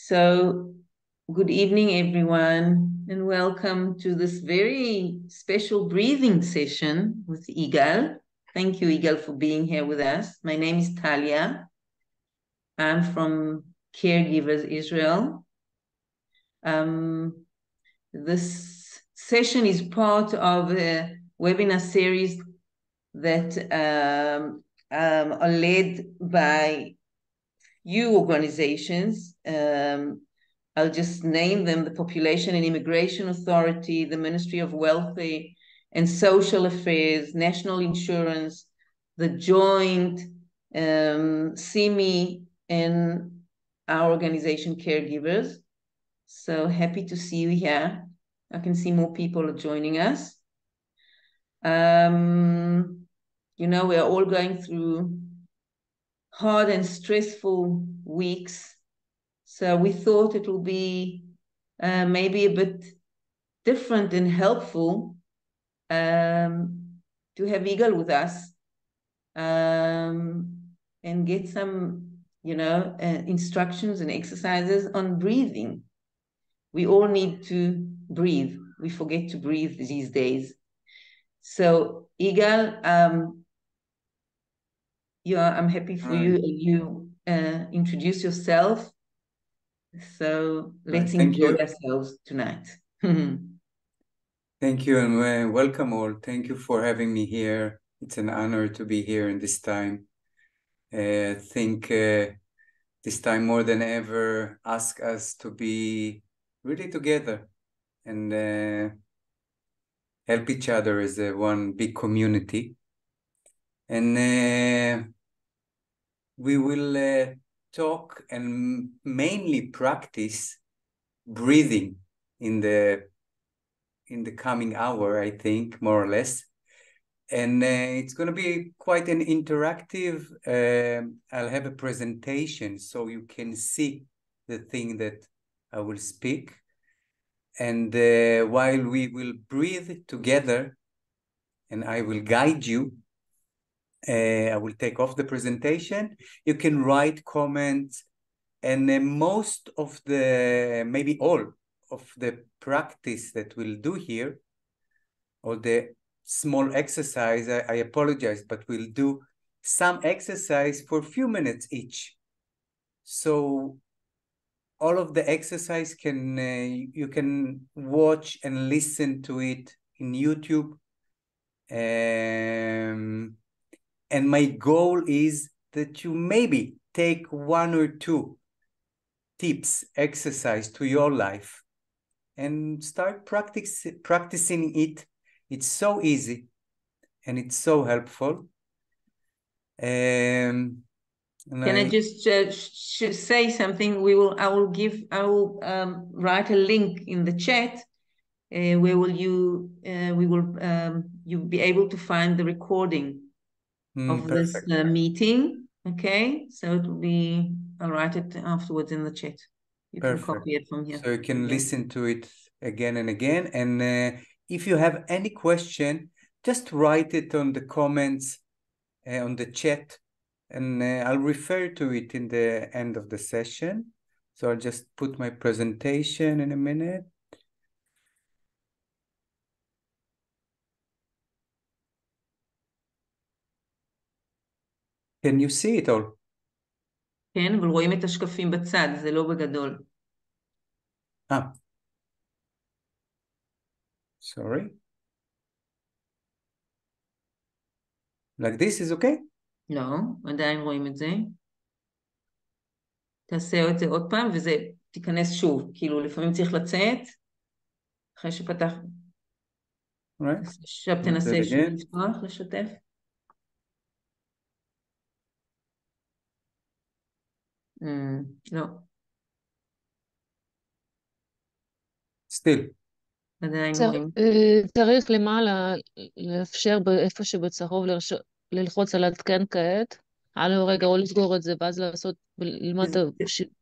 So, good evening, everyone, and welcome to this very special breathing session with Igal. Thank you, Igal, for being here with us. My name is Talia. I'm from CareGivers Israel. This session is part of a webinar series that are led by few organizations. I'll just name them: the Population and Immigration Authority, the Ministry of Welfare and Social Affairs, National Insurance, the Joint, CIMI, and our organization CareGivers. So happy to see you here. I can see more people are joining us. You know, we are all going through hard and stressful weeks. So we thought it will be maybe a bit different and helpful to have Igal with us and get some, instructions and exercises on breathing. We all need to breathe. We forget to breathe these days. So Igal, I'm happy for you. You introduce yourself. So let's enjoy ourselves tonight. Thank you and welcome all. Thank you for having me here. It's an honor to be here in this time. I think this time more than ever ask us to be really together and help each other as one big community. And we will talk and mainly practice breathing in the coming hour, I think, more or less. And it's going to be quite an interactive. I'll have a presentation so you can see the thing that I will speak. And while we will breathe together and I will guide you, I will take off the presentation. You can write comments, and most of the, maybe all of the practice that we'll do here, or the small exercise, I apologize, but we'll do some exercise for a few minutes each. So all of the exercise you can watch and listen to it in YouTube. And my goal is that you maybe take one or two tips, exercise to your life and start practicing it. It's so easy and it's so helpful. Can I just say something? I will write a link in the chat where you'll be able to find the recording of this meeting. Okay, so I'll write it afterwards in the chat. You can copy it from here. So you can listen to it again and again. And if you have any question, just write it on the comments on the chat, and I'll refer to it in the end of the session. So I'll just put my presentation in a minute. Can you see it all? כן, אבל רואים את השקפים בצד, זה לא בגדול. Sorry. Like this is okay? לא, עדיין רואים את זה. תעשה את זה עוד פעם, וזה תיכנס שוב. כאילו, לפעמים צריך לצאת, אחרי שפתח. עכשיו תנסה שוב לפתוח, לשתף. לא. Still. עדיין רואים. צריך למעלה לאפשר איפה שבצהוב ללחוץ על עדכן כעת, על הרגע או לסגור את זה, ואז לעשות, למטה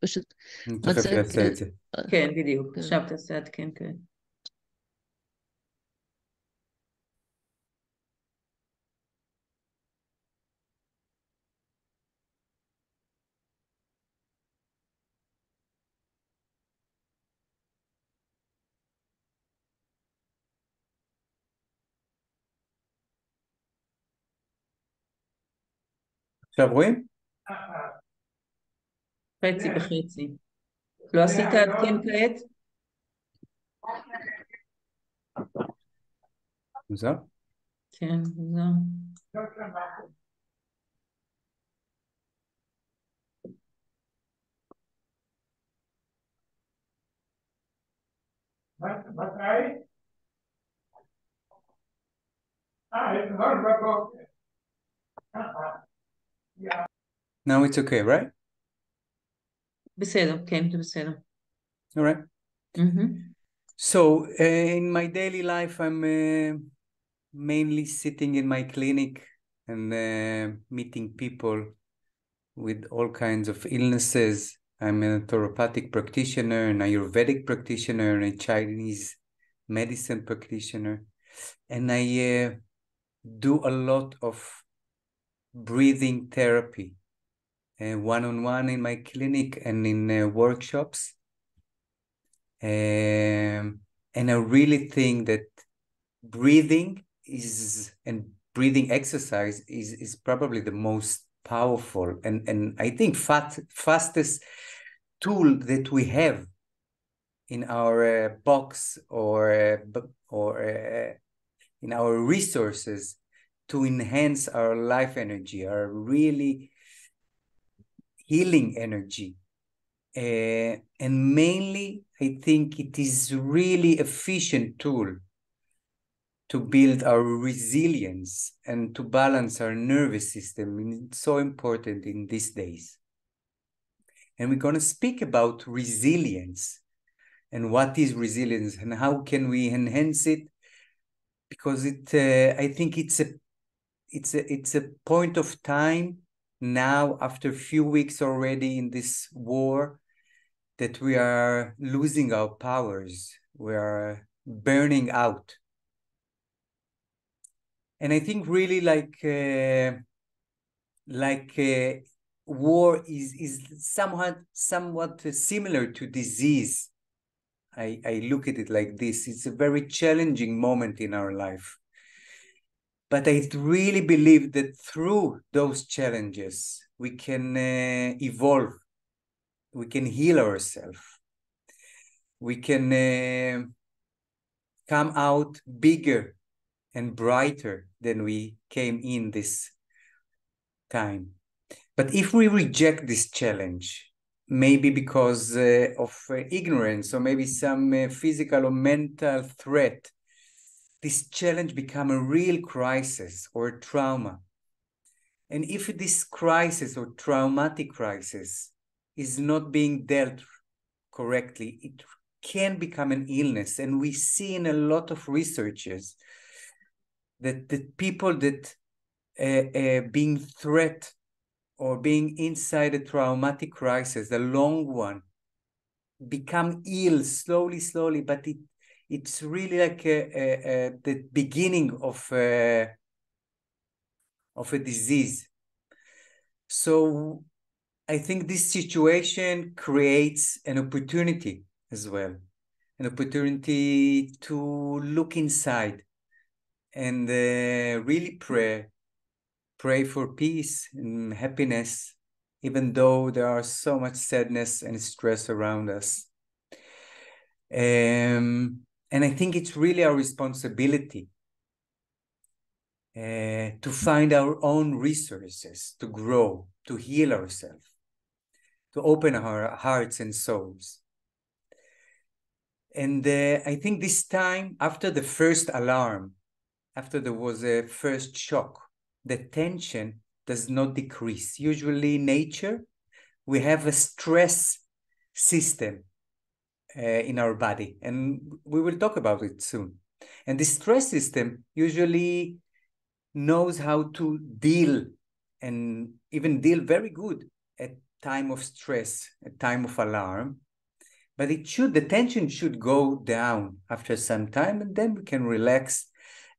פשוט... תכף יעשה את זה. כן, בדיוק. עכשיו תעשה עדכן כעת. עכשיו רואים? חצי בחצי. לא עשית עד כן כעת? מוזר? כן, מוזר. Now it's okay, right? בסדר, כן, זה בסדר. All right. So in my daily life, I'm mainly sitting in my clinic and meeting people with all kinds of illnesses. I'm a naturopathic practitioner, an Ayurvedic practitioner, and a Chinese medicine practitioner. And I do a lot of breathing therapy, one-on-one in my clinic and in workshops. And I really think that breathing exercise is probably the most powerful and I think fastest tool that we have in our box or in our resources to enhance our life energy, our really healing energy. And mainly, I think it is really efficient tool to build our resilience and to balance our nervous system. And it's so important in these days. And we're going to speak about resilience and what is resilience and how can we enhance it, because I think it's a point of time now, after a few weeks already in this war, that we are losing our powers. We are burning out. And I think really war is somewhat similar to disease. I look at it like this. It's a very challenging moment in our life. But I really believe that through those challenges, we can evolve. We can heal ourselves. We can come out bigger and brighter than we came in this time. But if we reject this challenge, maybe because of ignorance or maybe some physical or mental threat, this challenge become a real crisis or a trauma. And if this crisis or traumatic crisis is not being dealt correctly, it can become an illness. And we see in a lot of researches that the people that being threat or being inside a traumatic crisis, a long one, become ill slowly, but it's really like the beginning of a disease. So I think this situation creates an opportunity as well, an opportunity to look inside and really pray for peace and happiness, even though there are so much sadness and stress around us. And I think it's really our responsibility to find our own resources, to grow, to heal ourselves, to open our hearts and souls. And I think this time, after the first alarm, after there was a first shock, the tension does not decrease. Usually in nature, we have a stress system in our body, and we will talk about it soon. And the stress system usually knows how to deal and even deal very good at time of stress, at time of alarm. But the tension should go down after some time, and then we can relax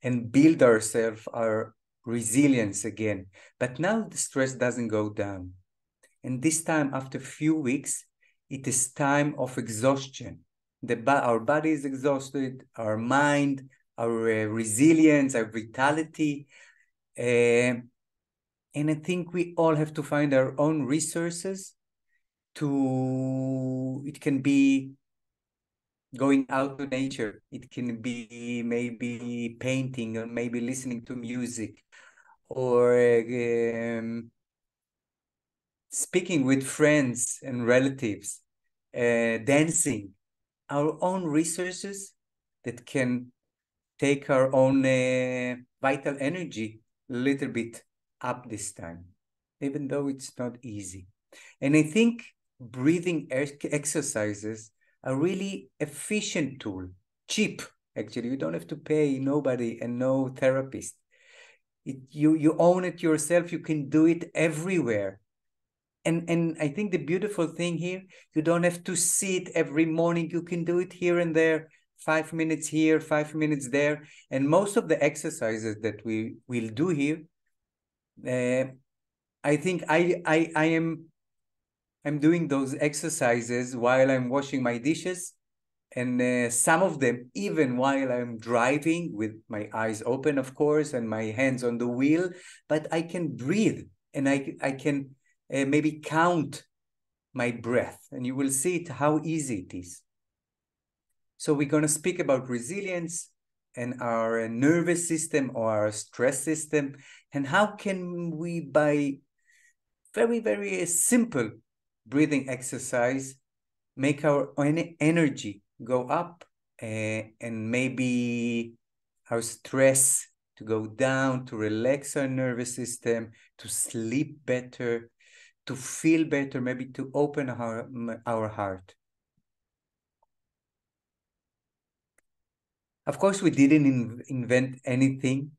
and build ourselves, our resilience again. But now the stress doesn't go down. And this time, after a few weeks, it is time of exhaustion. Our body is exhausted, our mind, our resilience, our vitality. And I think we all have to find our own resources it can be going out to nature. It can be maybe painting, or maybe listening to music, or speaking with friends and relatives, dancing. Our own resources that can take our own vital energy a little bit up this time, even though it's not easy. And I think breathing exercises are really efficient tool, cheap, actually. You don't have to pay nobody and no therapist. You own it yourself. You can do it everywhere. And I think the beautiful thing here, you don't have to see it every morning. You can do it here and there, 5 minutes here, 5 minutes there. And most of the exercises that we will do here, I think I'm doing those exercises while I'm washing my dishes, and some of them even while I'm driving with my eyes open, of course, and my hands on the wheel, but I can breathe, and I can maybe count my breath, and you will see it, how easy it is. So we're going to speak about resilience and our nervous system or our stress system, and how can we, by very, very simple breathing exercise, make our energy go up, and maybe our stress to go down, to relax our nervous system, to sleep better, to feel better, maybe to open our heart. Of course, we didn't invent anything.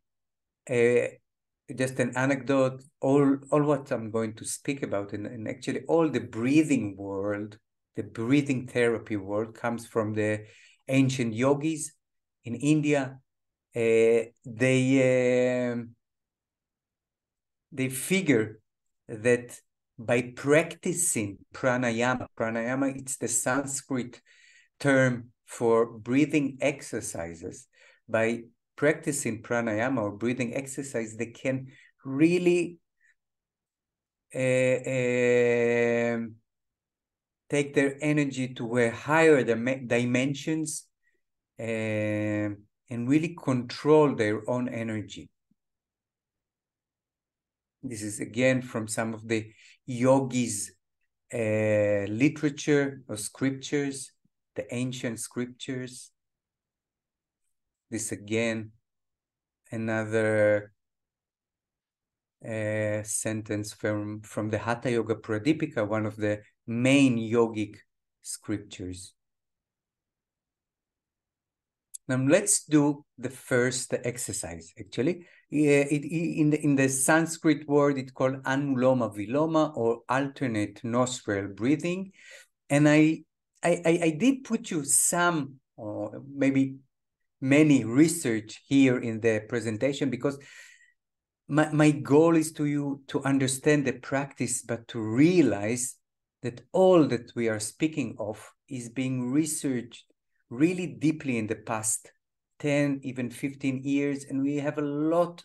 Just an anecdote, all what I'm going to speak about, and actually all the breathing world, the breathing therapy world, comes from the ancient yogis in India. They figure that by practicing pranayama, it's the Sanskrit term for breathing exercises. By practicing pranayama or breathing exercise, they can really take their energy to a higher dimensions, and really control their own energy. This is again from some of the yogis' literature or scriptures, the ancient scriptures. This again, another sentence from the Hatha Yoga Pradipika, one of the main yogic scriptures. Now let's do the first exercise. Actually, in the Sanskrit word, it's called anuloma viloma, or alternate nostril breathing. And I did put you some, or maybe many, research here in the presentation, because my goal is to understand the practice, but to realize that all that we are speaking of is being researched really deeply in the past 10, even 15 years. And we have a lot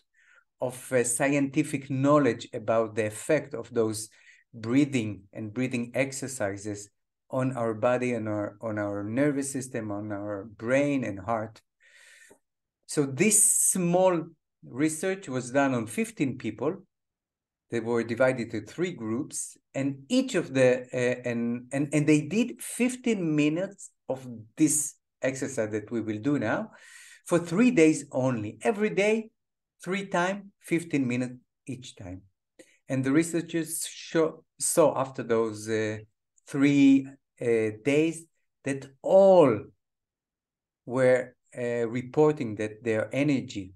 of scientific knowledge about the effect of those breathing exercises on our body and on our nervous system, on our brain and heart. So this small research was done on 15 people. They were divided into 3 groups, and each of the and they did 15 minutes of this exercise that we will do now for 3 days only. Every day, 3 times, 15 minutes each time. And the researchers saw after those 3 days that all were reporting that their energy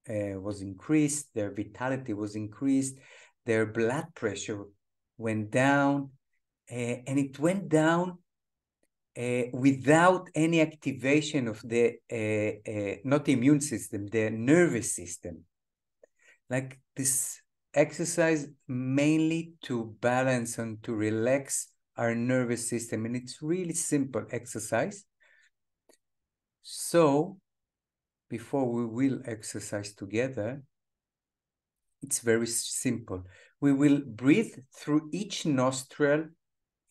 was increased, their vitality was increased, their blood pressure went down, and it went down without any activation of the, not the immune system, the nervous system. Like this exercise mainly to balance and to relax our nervous system. And it's really simple exercise. So before we will exercise together, It's very simple. We will breathe through each nostril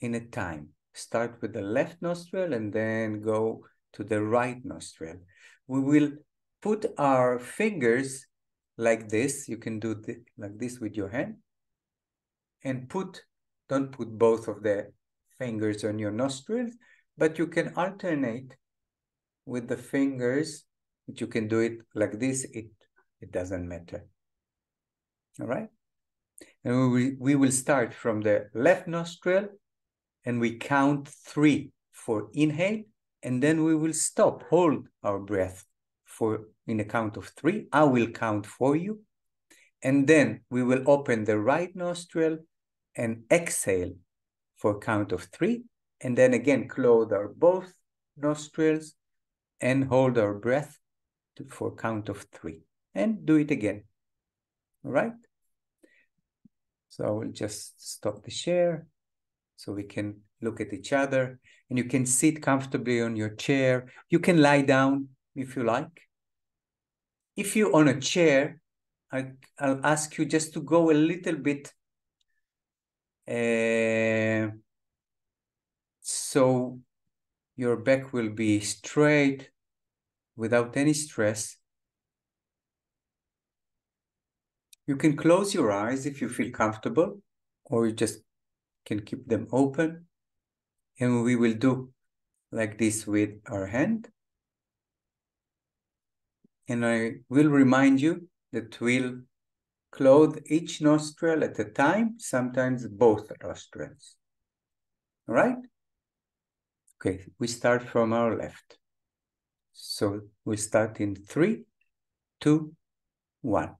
in a time. Start with the left nostril and then go to the right nostril. We will put our fingers like this. You can do like this with your hand. And don't put both of the fingers on your nostrils, but you can alternate with the fingers. But you can do it like this. It doesn't matter. All right? And we will start from the left nostril and we count 3 for inhale, and then we will stop, hold our breath in a count of 3. I will count for you. And then we will open the right nostril and exhale for a count of 3. And then again, close our both nostrils and hold our breath for a count of 3. And do it again. All right? So I will just stop the share so we can look at each other. And you can sit comfortably on your chair. You can lie down if you like. If you're on a chair, I'll ask you just to go a little bit so your back will be straight without any stress. You can close your eyes if you feel comfortable, or you just can keep them open. And we will do like this with our hand. And I will remind you that we'll close each nostril at a time, sometimes both nostrils. All right? Okay, we start from our left. So we start in 3, 2, 1.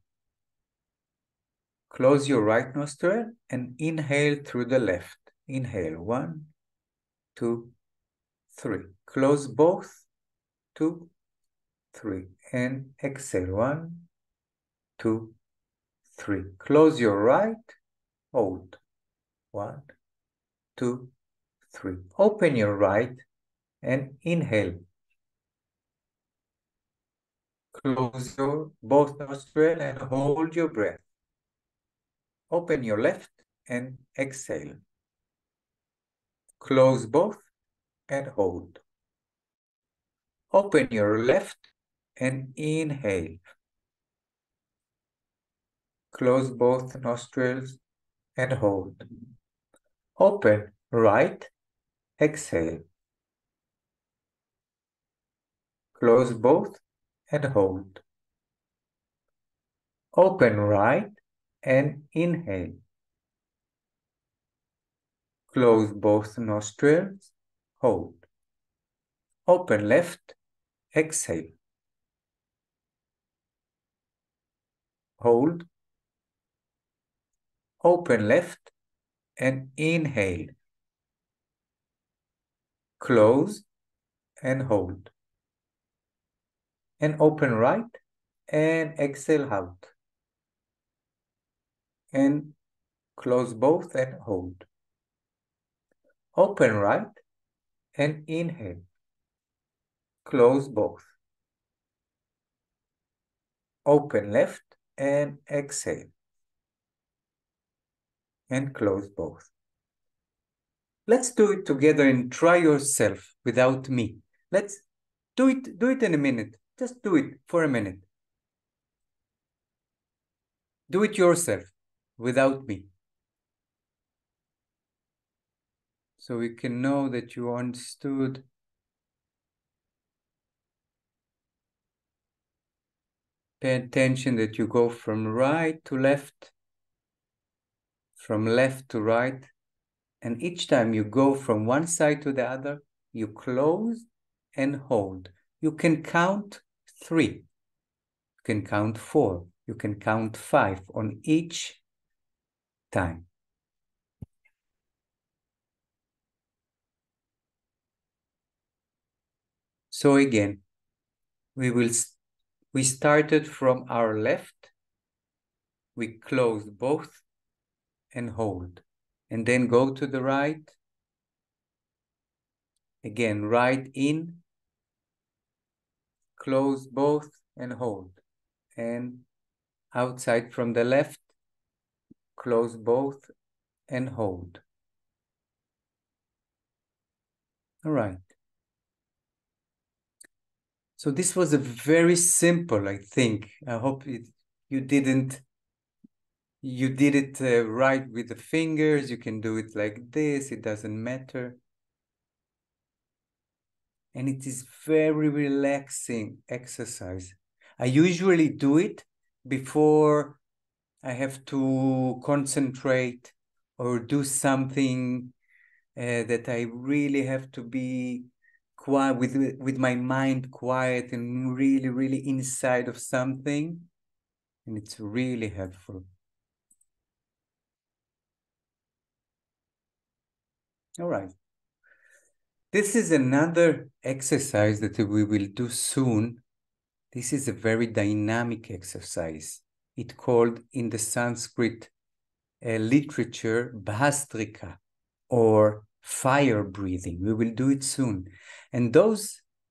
Close your right nostril and inhale through the left. Inhale, 1, 2, 3. Close both, 2, 3. And exhale, 1, 2, 3. Close your right, hold. 1, 2, 3. Open your right and inhale. Close your both nostrils and hold your breath. Open your left and exhale. Close both and hold. Open your left and inhale. Close both nostrils and hold. Open right, exhale. Close both and hold. Open right and inhale. Close both nostrils, hold. Open left, exhale. Hold. Open left and inhale. Close and hold. And open right and exhale out. And close both and hold. Open right and inhale. Close both. Open left and exhale. And close both. Let's do it together and try yourself without me. Let's do it in a minute. Just do it for a minute. Do it yourself without me. So we can know that you understood. Pay attention that you go from right to left, from left to right. And each time you go from one side to the other, you close and hold. You can count 3. You can count 4. You can count 5 on each time. So again, we started from our left. We close both and hold. And then go to the right. Again, right in, close both and hold. And outside from the left, close both, and hold. All right. So this was a very simple, I think. I hope you did it right with the fingers. You can do it like this. It doesn't matter. And it is very relaxing exercise. I usually do it before I have to concentrate or do something that I really have to be quiet, with my mind quiet and really, really inside of something. And it's really helpful. All right. This is another exercise that we will do soon. This is a very dynamic exercise. It's called in the Sanskrit literature, Bhastrika, or fire breathing. We will do it soon. And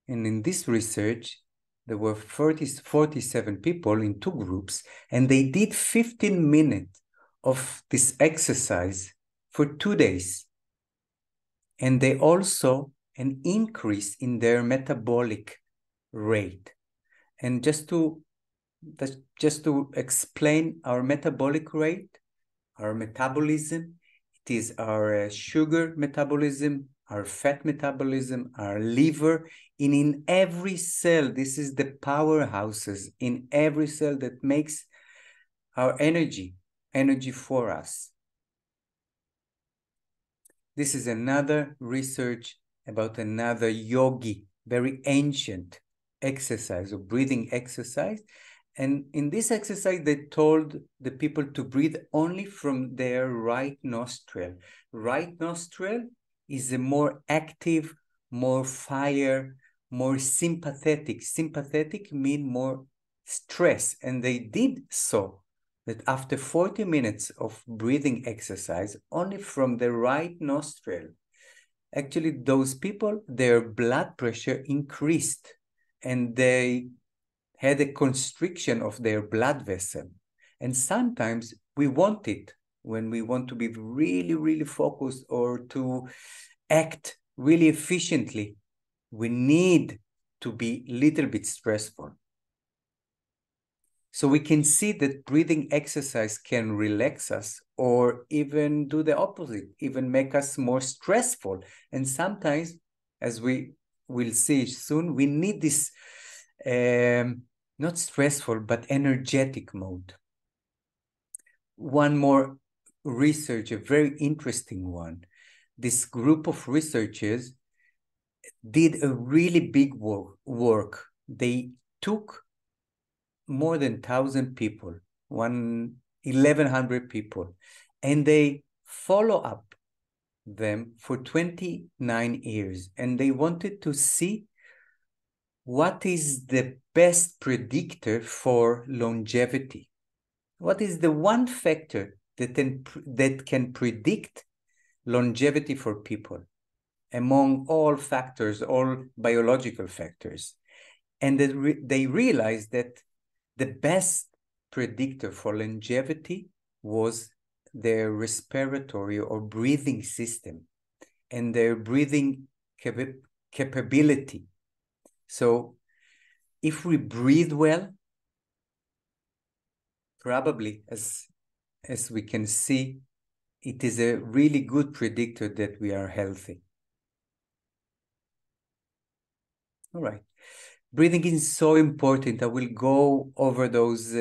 in this research, there were 47 people in 2 groups, and they did 15 minutes of this exercise for 2 days. And they also an increase in their metabolic rate. And just to explain our metabolic rate, our metabolism, it is our sugar metabolism, our fat metabolism, our liver, and in every cell, this is the powerhouses in every cell that makes our energy for us. This is another research about another yogi, very ancient exercise or breathing exercise. And in this exercise, they told the people to breathe only from their right nostril. Right nostril is a more active, more fire, more sympathetic. Sympathetic means more stress. And they did so that after 40 minutes of breathing exercise, only from the right nostril, actually those people, their blood pressure increased and they had a constriction of their blood vessel. And sometimes we want it when we want to be really, really focused or to act really efficiently. We need to be a little bit stressful. So we can see that breathing exercise can relax us or even do the opposite, even make us more stressful. And sometimes, as we will see soon, we need this not stressful, but energetic mode. One more research, a very interesting one. This group of researchers did a really big work. They took more than 1,000 people, 1,100 people, and they follow up them for 29 years. And they wanted to see what is the best predictor for longevity. What is the one factor that can predict longevity for people among all factors, all biological factors? And they realized that the best predictor for longevity was their respiratory or breathing system and their breathing capability. So if we breathe well, probably, as we can see, it is a really good predictor that we are healthy. All right. Breathing is so important. I will go over those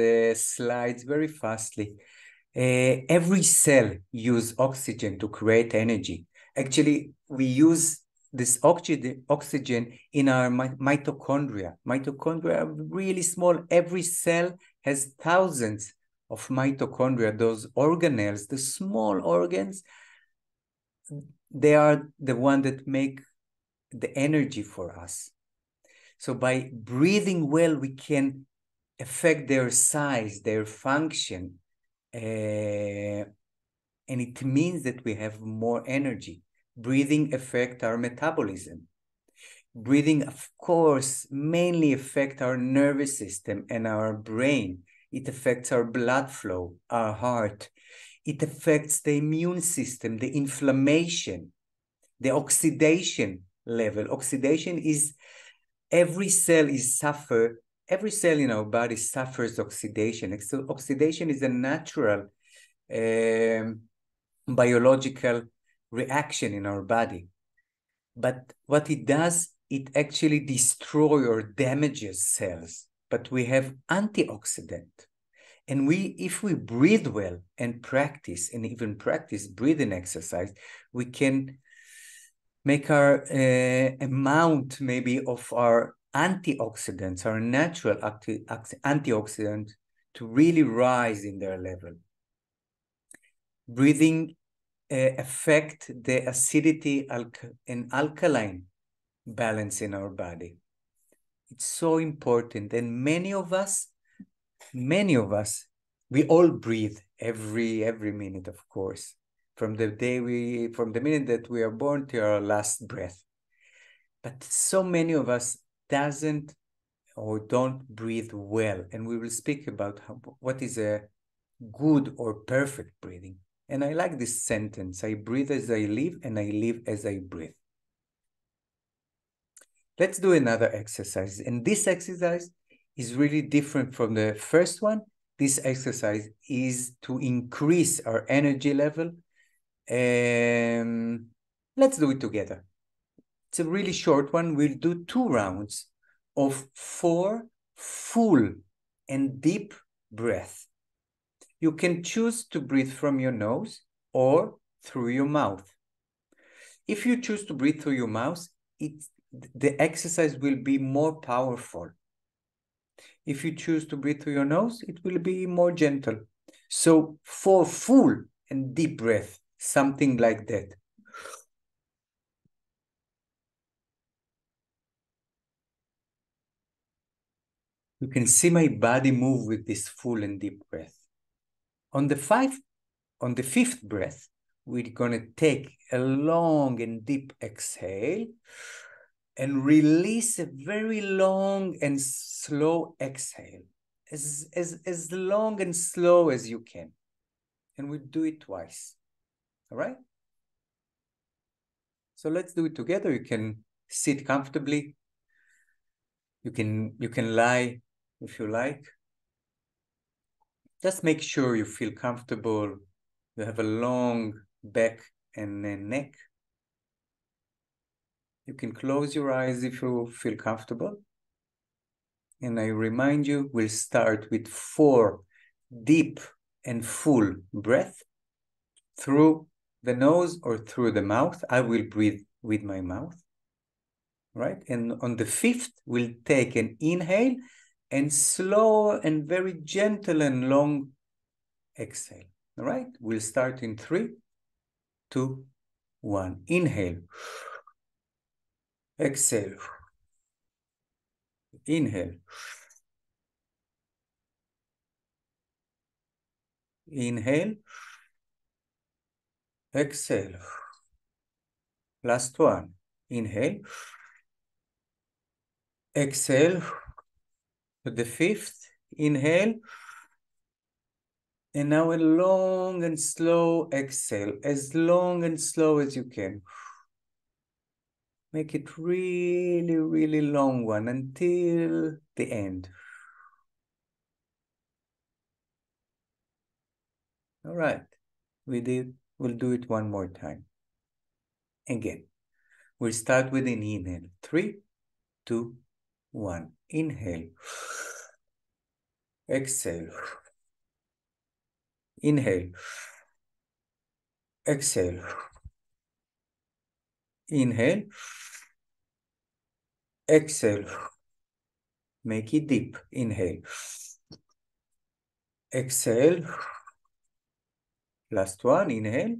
slides very fastly. Every cell uses oxygen to create energy. Actually, we use this oxygen in our mitochondria. Mitochondria are really small. Every cell has thousands of mitochondria. Those organelles, the small organs, they are the one that make the energy for us. So by breathing well, we can affect their size, their function, and it means that we have more energy. Breathing affects our metabolism. Breathing, of course, mainly affects our nervous system and our brain. It affects our blood flow, our heart. It affects the immune system, the inflammation, the oxidation level. Oxidation is every cell in our body suffers oxidation. So oxidation is a natural biological reaction in our body. But what it does, it actually destroys or damages cells. But we have antioxidant. And if we breathe well and practice, and even practice breathing exercise, we can make our amount maybe of our antioxidants, our natural antioxidants, to really rise in their level. Breathing affect the acidity and alkaline balance in our body. It's so important. And many of us, we all breathe every minute, of course, from the minute that we are born to our last breath. But so many of us don't breathe well. And we will speak about what is a good or perfect breathing. And I like this sentence: I breathe as I live, and I live as I breathe. Let's do another exercise. And this exercise is really different from the first one. This exercise is to increase our energy level. Let's do it together. It's a really short one. We'll do 2 rounds of 4 full and deep breaths. You can choose to breathe from your nose or through your mouth. If you choose to breathe through your mouth, the exercise will be more powerful. If you choose to breathe through your nose, it will be more gentle. So 4 full and deep breath, something like that. You can see my body move with this full and deep breath. On the 5th breath, we're going to take a long and deep exhale and release a very long and slow exhale, as long and slow as you can. And we do it twice. All right? So let's do it together. You can sit comfortably. You can lie if you like. Just make sure you feel comfortable. You have a long back and neck. You can close your eyes if you feel comfortable. And I remind you, we'll start with 4 deep and full breath through the nose or through the mouth. I will breathe with my mouth, right? And on the 5th, we'll take an inhale and slow and very gentle and long exhale, all right? We'll start in 3, 2, 1. Inhale. Exhale. Inhale. Inhale. Exhale. Last one. Inhale. Exhale. To the 5th. Inhale. And now a long and slow exhale. As long and slow as you can. Make it really, really long one until the end. All right. We'll do it one more time. Again. We'll start with an inhale. 3, 2, 1. Inhale. Exhale. Inhale. Exhale. Inhale. Exhale. Make it deep. Inhale. Exhale. Last one. Inhale.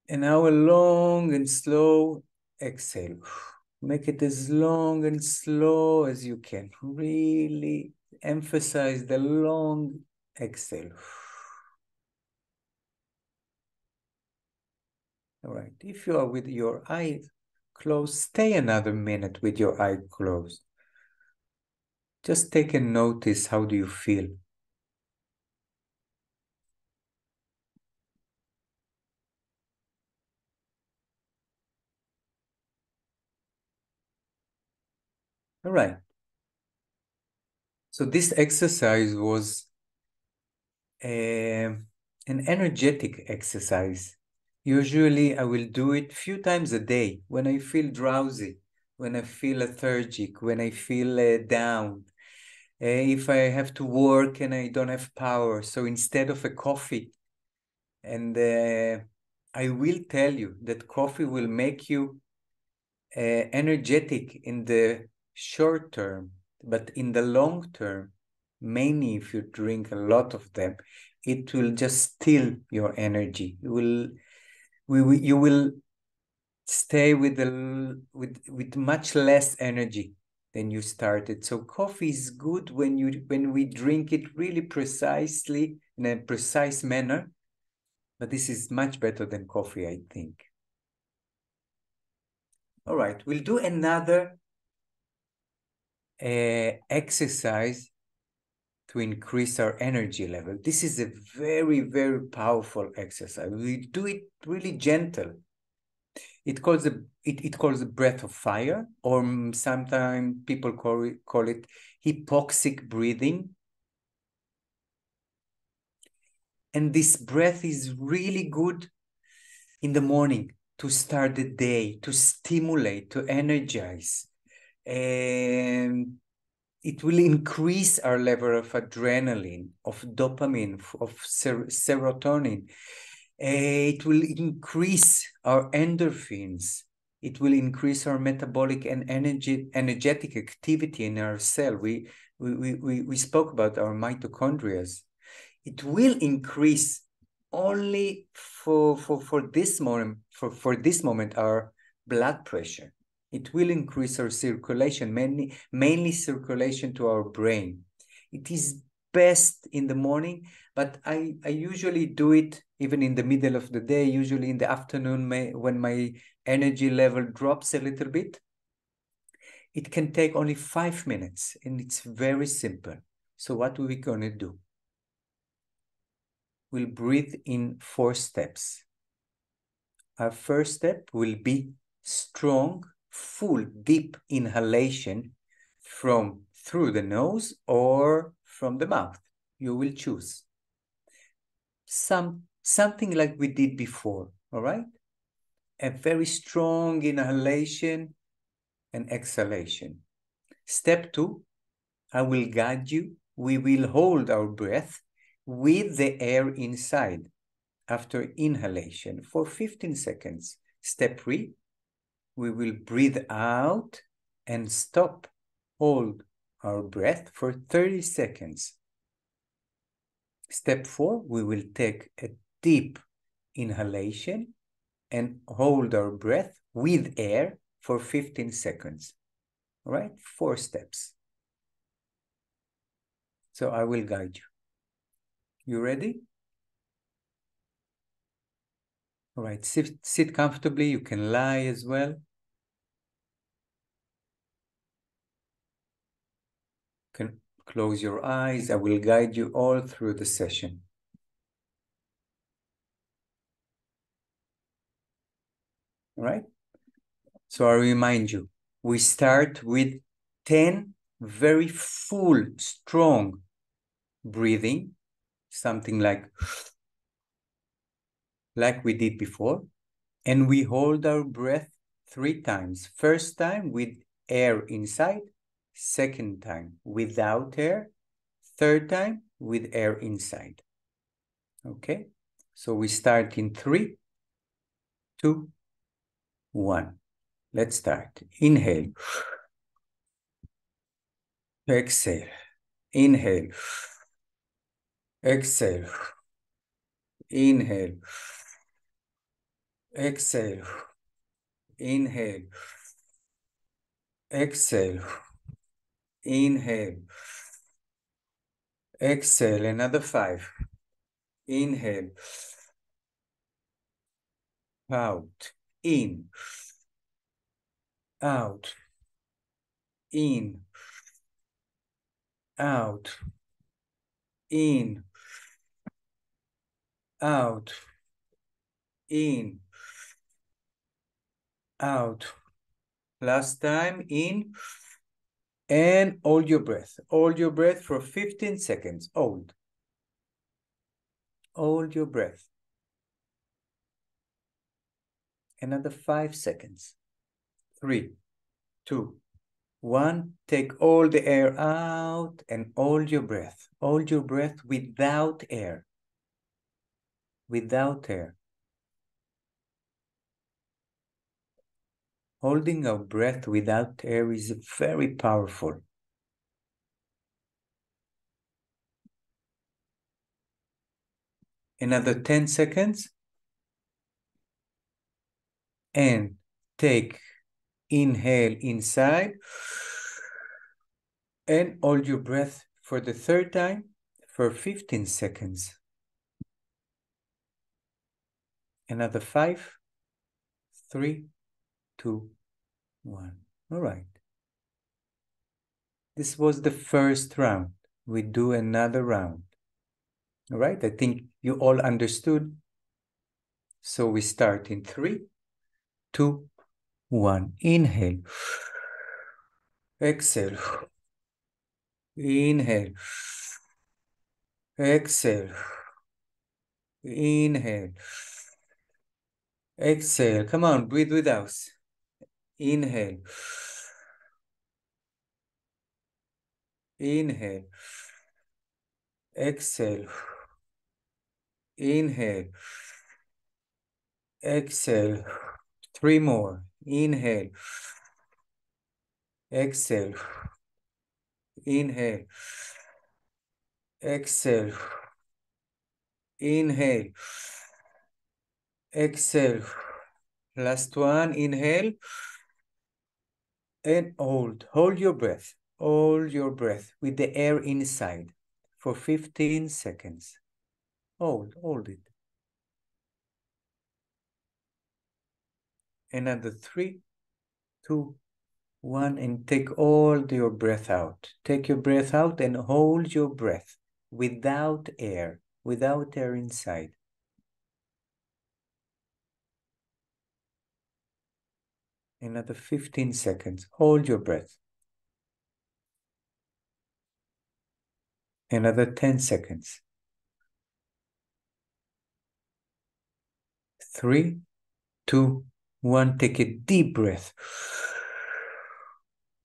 And now a long and slow exhale. Make it as long and slow as you can. Really emphasize the long exhale. All right. If you are with your eyes closed, stay another minute with your eye closed. Just take a notice. How do you feel? All right. So this exercise was an energetic exercise. Usually I will do it a few times a day when I feel drowsy, when I feel lethargic, when I feel down, if I have to work and I don't have power. So instead of a coffee, and I will tell you that coffee will make you energetic in the short term, but in the long term, mainly if you drink a lot of them, it will just steal your energy. You will stay with much less energy than you started. So coffee is good when we drink it really precisely in a precise manner, but this is much better than coffee, I think. All right, we'll do another exercise to increase our energy level. This is a very, very powerful exercise. We do it really gentle. It calls a breath of fire, or sometimes people call it hypoxic breathing. And this breath is really good in the morning to start the day, to stimulate, to energize. And it will increase our level of adrenaline, of dopamine, of serotonin. It will increase our endorphins. It will increase our metabolic and energetic activity in our cell. We spoke about our mitochondria. It will increase only for this moment our blood pressure. It will increase our circulation, mainly circulation to our brain. It is best in the morning, but I usually do it even in the middle of the day, usually in the afternoon when my energy level drops a little bit. It can take only 5 minutes, and it's very simple. So what are we going to do? We'll breathe in 4 steps. Our first step will be strong, full, deep inhalation through the nose or from the mouth. You will choose. Something like we did before, all right? A very strong inhalation and exhalation. Step 2, I will guide you. We will hold our breath with the air inside after inhalation for 15 seconds. Step 3, we will breathe out and stop, hold our breath for 30 seconds. Step 4, we will take a deep inhalation and hold our breath with air for 15 seconds. All right, 4 steps. So I will guide you. You ready? All right, sit comfortably. You can lie as well. You can close your eyes. I will guide you all through the session. All right? So I remind you, we start with 10 very full, strong breathing, something like we did before. And we hold our breath 3 times. First time with air inside, second time without air, third time with air inside. Okay? So we start in 3, 2, 1. Let's start. Inhale. Exhale. Inhale. Exhale. Inhale. Exhale. Inhale. Exhale. Inhale. Exhale. Another 5. Inhale. Out. In. Out. In. Out. In. Out. In. Out. Last time. In. And hold your breath. Hold your breath for 15 seconds. Hold. Hold your breath. Another 5 seconds. 3, 2, 1. Take all the air out and hold your breath. Hold your breath without air. Without air. Holding our breath without air is very powerful. Another 10 seconds. And take inhale inside and hold your breath for the third time for 15 seconds. Another 5, 3, 2, 1. All right. This was the first round. We do another round. All right. I think you all understood. So we start in 3, 2, 1. Inhale. Exhale. Inhale. Exhale. Inhale. Exhale. Come on, breathe with us. Inhale. Inhale. Exhale. Inhale. Exhale. 3 more. Inhale. Exhale. Inhale. Exhale. Inhale. Exhale. Last one. Inhale. And hold. Hold your breath. Hold your breath with the air inside for 15 seconds. Hold it. Another 3, 2, 1, and take all your breath out. Take your breath out and hold your breath without air inside. Another 15 seconds. Hold your breath. Another 10 seconds. 3, 2, 1. Take a deep breath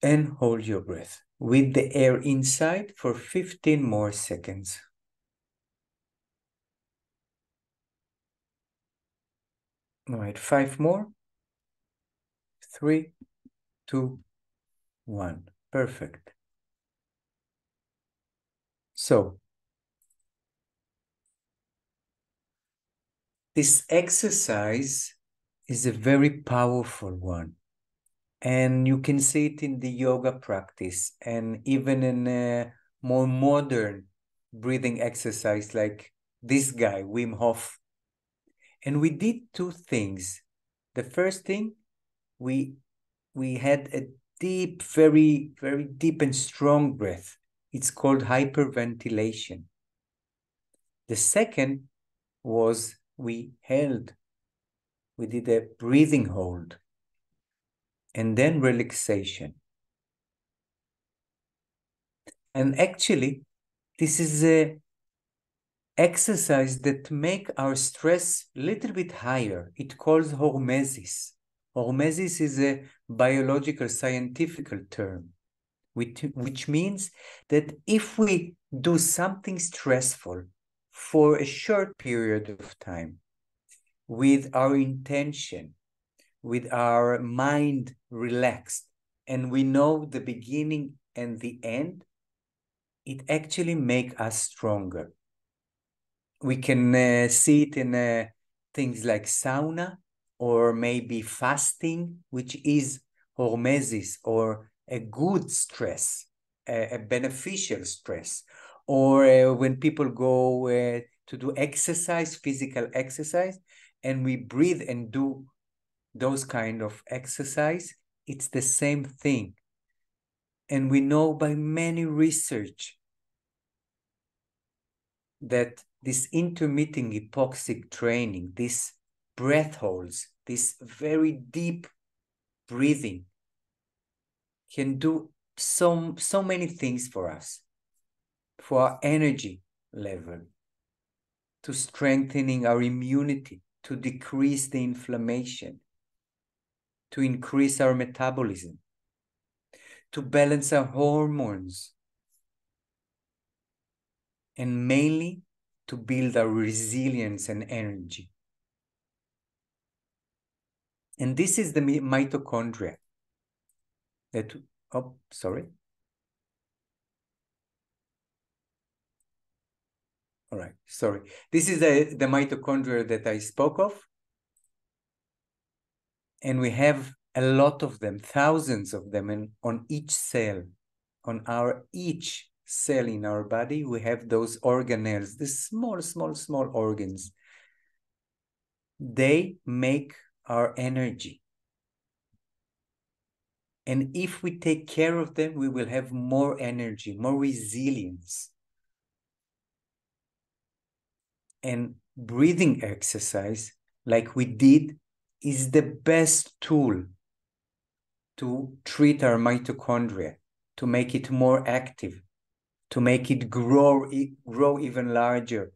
and hold your breath with the air inside for 15 more seconds. All right, 5 more. 3, 2, 1. Perfect. So, this exercise is a very powerful one. And you can see it in the yoga practice and even in a more modern breathing exercise like this guy, Wim Hof. And we did 2 things. The first thing, we had a deep, very, very deep and strong breath. It's called hyperventilation. The second was we did a breathing hold and then relaxation. And actually, this is a exercise that make our stress a little bit higher. It calls hormesis. Hormesis is a biological scientific term, which means that if we do something stressful for a short period of time, with our intention, with our mind relaxed, and we know the beginning and the end, it actually makes us stronger. We can see it in things like sauna or maybe fasting, which is hormesis or a good stress, a beneficial stress. Or when people go to do exercise, physical exercise, and we breathe and do those kind of exercise, it's the same thing. And we know by many research that this intermittent hypoxic training, this breath holds, this very deep breathing can do so many things for us, for our energy level, to strengthening our immunity, to decrease the inflammation, to increase our metabolism, to balance our hormones, and mainly to build our resilience and energy. And this is the mitochondria that, oh, sorry. All right, sorry. This is the mitochondria that I spoke of. And we have a lot of them, thousands of them, and on each cell, on each cell in our body, we have those organelles, the small organs. They make our energy. And if we take care of them, we will have more energy, more resilience. And breathing exercise, like we did, is the best tool to treat our mitochondria, to make it more active, to make it grow even larger.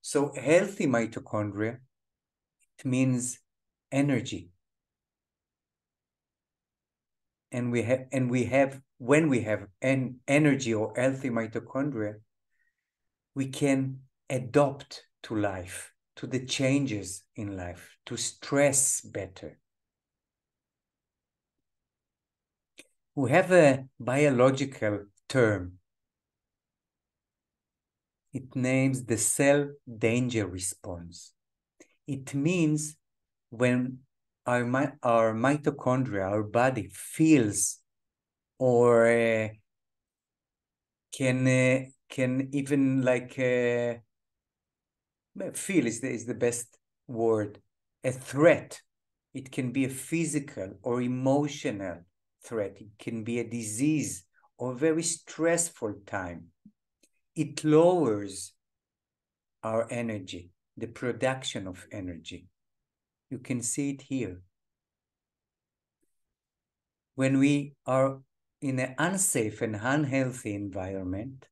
So healthy mitochondria, it means energy. And when we have an energy or healthy mitochondria, we can adapt to life, to the changes in life, to stress better. We have a biological term. It names the cell danger response. It means when our mitochondria, our body feels or can even like feel is the best word, a threat. It can be a physical or emotional threat. It can be a disease or a very stressful time. It lowers our energy, the production of energy. You can see it here. When we are in an unsafe and unhealthy environment,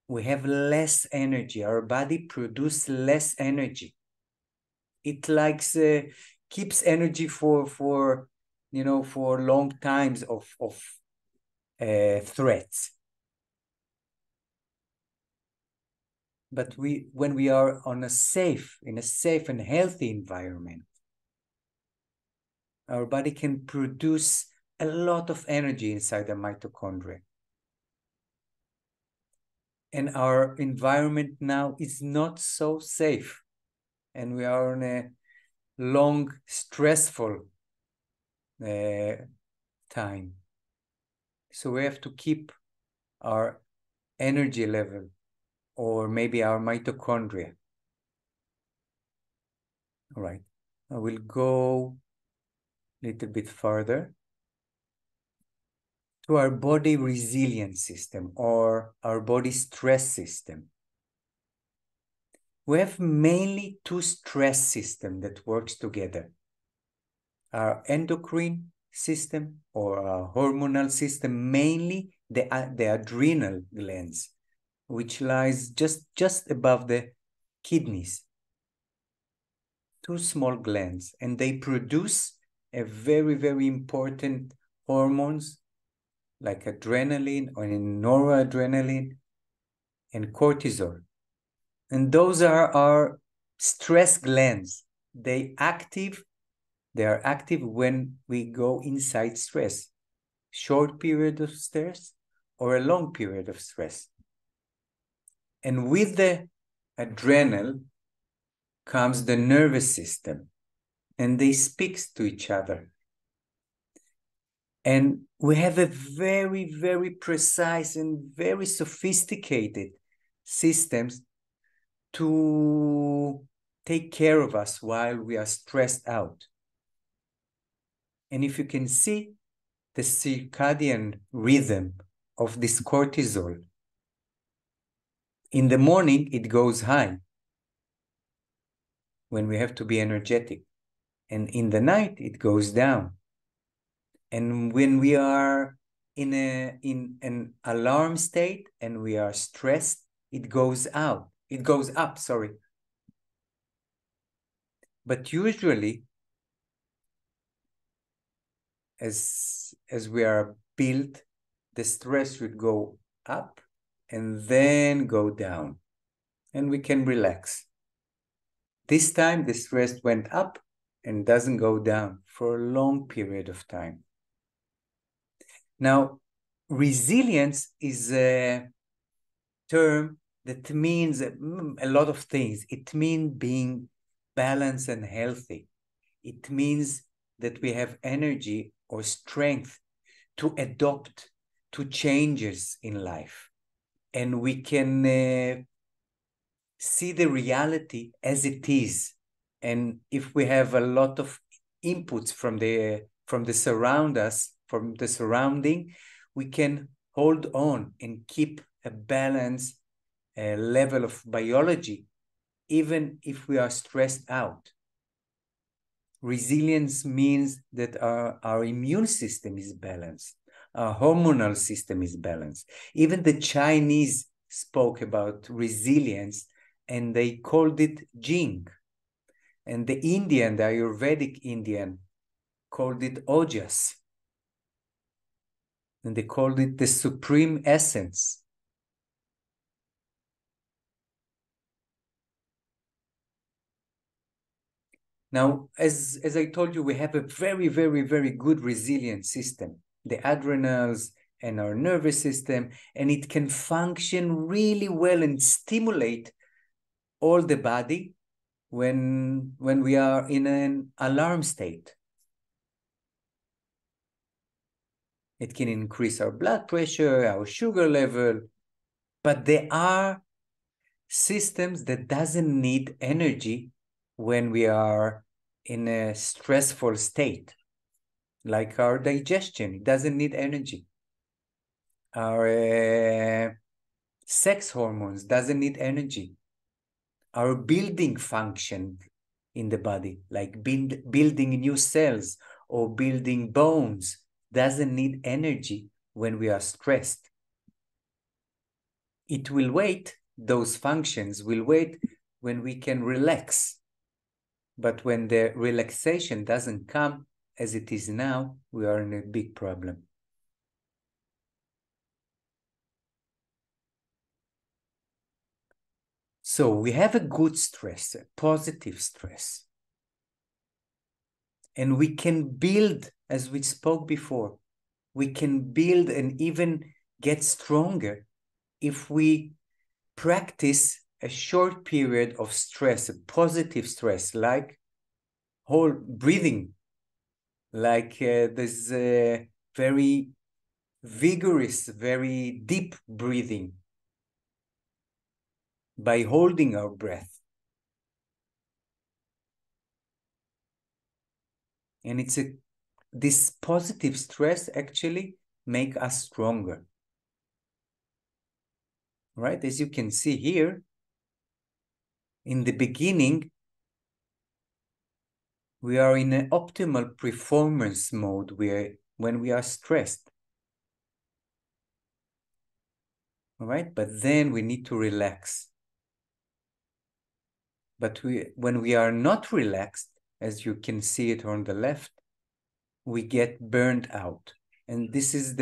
we have less energy. Our body produces less energy. It likes keeps energy for long times of threats. But when we are in a safe and healthy environment, our body can produce a lot of energy inside the mitochondria. And our environment now is not so safe. And we are in a long, stressful time. So we have to keep our energy level, or maybe our mitochondria. All right, I will go a little bit further to our body resilience system or our body stress system. We have mainly two stress systems that works together. Our endocrine system or our hormonal system, mainly the adrenal glands, which lies just above the kidneys. Two small glands, and they produce a very, very important hormones like adrenaline or noradrenaline and cortisol. And those are our stress glands. They are active when we go inside stress, short period of stress or a long period of stress. And with the adrenal comes the nervous system, and they speak to each other. And we have a very, very precise and very sophisticated systems to take care of us while we are stressed out. And if you can see the circadian rhythm of this cortisol, in the morning it goes high when we have to be energetic, and in the night it goes down. And when we are in an alarm state and we are stressed, it goes up, sorry. But usually, as we are built, the stress should go up and then go down, and we can relax. This time, the stress went up and doesn't go down for a long period of time. Now, resilience is a term that means a lot of things. It means being balanced and healthy. It means that we have energy or strength to adapt to changes in life. And we can see the reality as it is. And if we have a lot of inputs from the surrounding, we can hold on and keep a balanced level of biology, even if we are stressed out. Resilience means that our immune system is balanced, our hormonal system is balanced. Even the Chinese spoke about resilience and they called it Jing. And the Ayurvedic Indian, called it Ojas. And they called it the supreme essence. Now, as I told you, we have a very, very, very good resilient system, the adrenals and our nervous system, and it can function really well and stimulate all the body when we are in an alarm state. It can increase our blood pressure, our sugar level, but there are systems that doesn't need energy when we are in a stressful state, like our digestion. It doesn't need energy. Our sex hormones doesn't need energy. Our building function in the body, like building new cells or building bones, doesn't need energy when we are stressed. It will wait, those functions will wait when we can relax. But when the relaxation doesn't come as it is now, we are in a big problem. So we have a good stress, a positive stress. And we can build, as we spoke before, we can build and even get stronger if we practice a short period of stress, a positive stress, like whole breathing, like this very vigorous, very deep breathing by holding our breath. And this positive stress actually make us stronger. Right? As you can see here, in the beginning, we are in an optimal performance mode when we are stressed. All right? But then we need to relax. But when we are not relaxed, as you can see it on the left, we get burned out. And this is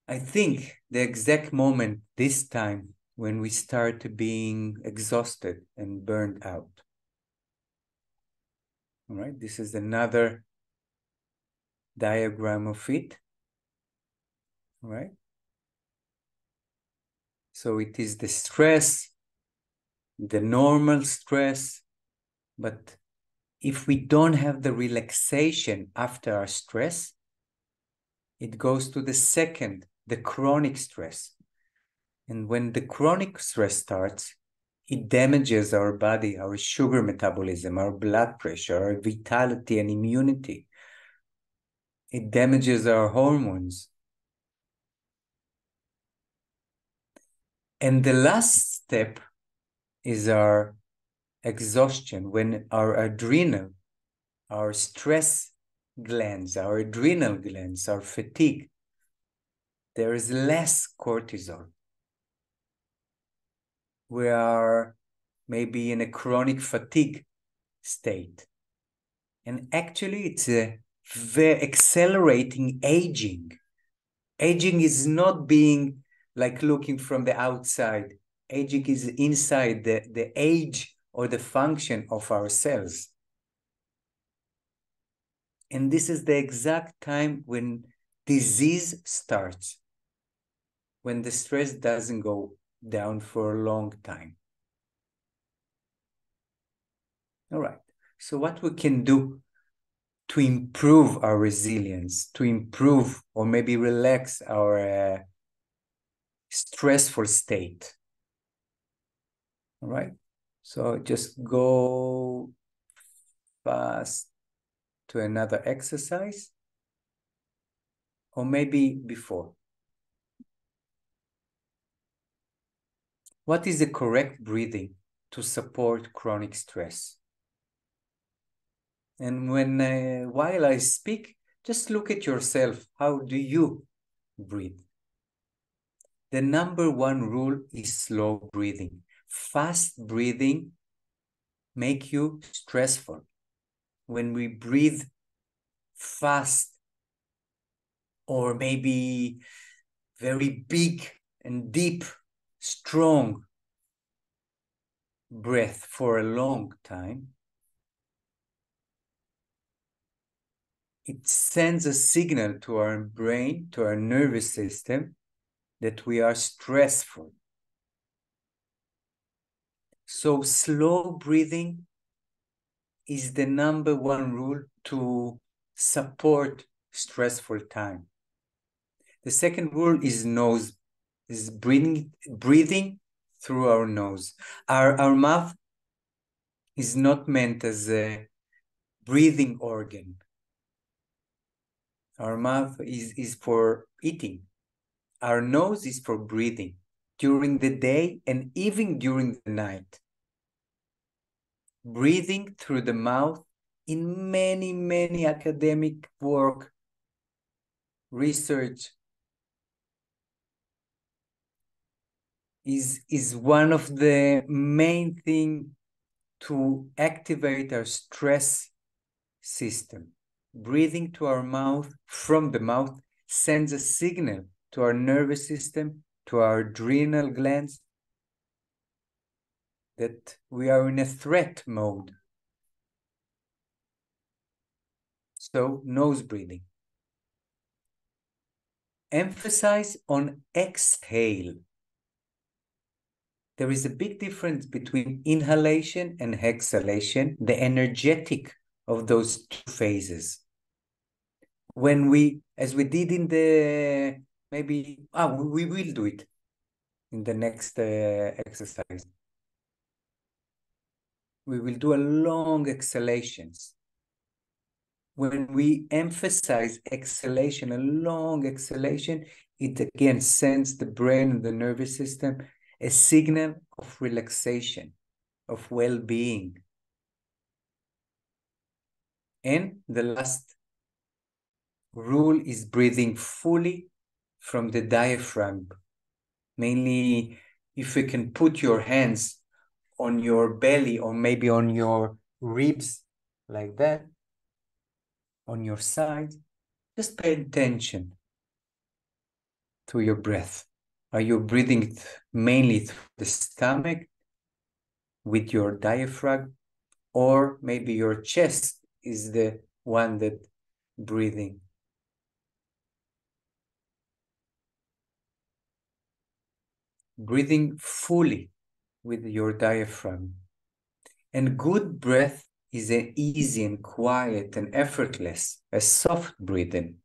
I think, the exact moment this time when we start being exhausted and burned out. All right, this is another diagram of it. All right. So it is the stress, the normal stress, but if we don't have the relaxation after our stress, it goes to the second, the chronic stress. And when the chronic stress starts, it damages our body, our sugar metabolism, our blood pressure, our vitality and immunity. It damages our hormones. And the last step is our exhaustion, when our adrenal, our stress glands, our adrenal glands, are fatigued, there is less cortisol. We are maybe in a chronic fatigue state. And actually, it's a very accelerating aging. Aging is not being like looking from the outside. Aging is inside the age or the function of our cells. And this is the exact time when disease starts, when the stress doesn't go down for a long time. All right, so what we can do to improve our resilience, to improve or maybe relax our stressful state. All right, so just go fast to another exercise, or maybe before. What is the correct breathing to support chronic stress? And while I speak, just look at yourself. How do you breathe? The number one rule is slow breathing. Fast breathing makes you stressful. When we breathe fast, or maybe very big and deep, strong breath for a long time, it sends a signal to our brain, to our nervous system, that we are stressful. So slow breathing is the number one rule to support stressful time. The second rule is breathing through our nose. Our mouth is not meant as a breathing organ. Our mouth is for eating. Our nose is for breathing during the day and even during the night. Breathing through the mouth in many, many academic work, research, is one of the main things to activate our stress system. Breathing to our mouth, from the mouth, sends a signal to our nervous system, to our adrenal glands, that we are in a threat mode. So, nose breathing. Emphasize on exhale. There is a big difference between inhalation and exhalation, the energetic of those two phases. When we, as we did in the, maybe, we will do it in the next exercise. We will do a long exhalations. When we emphasize exhalation, a long exhalation, it again sends the brain and the nervous system a signal of relaxation, of well-being. And the last rule is breathing fully from the diaphragm. Mainly, if you can put your hands on your belly or maybe on your ribs like that, on your side, just pay attention to your breath. Are you breathing mainly through the stomach with your diaphragm, or maybe your chest is the one that breathing? Breathing fully with your diaphragm. And good breath is an easy and quiet and effortless, a soft breathing.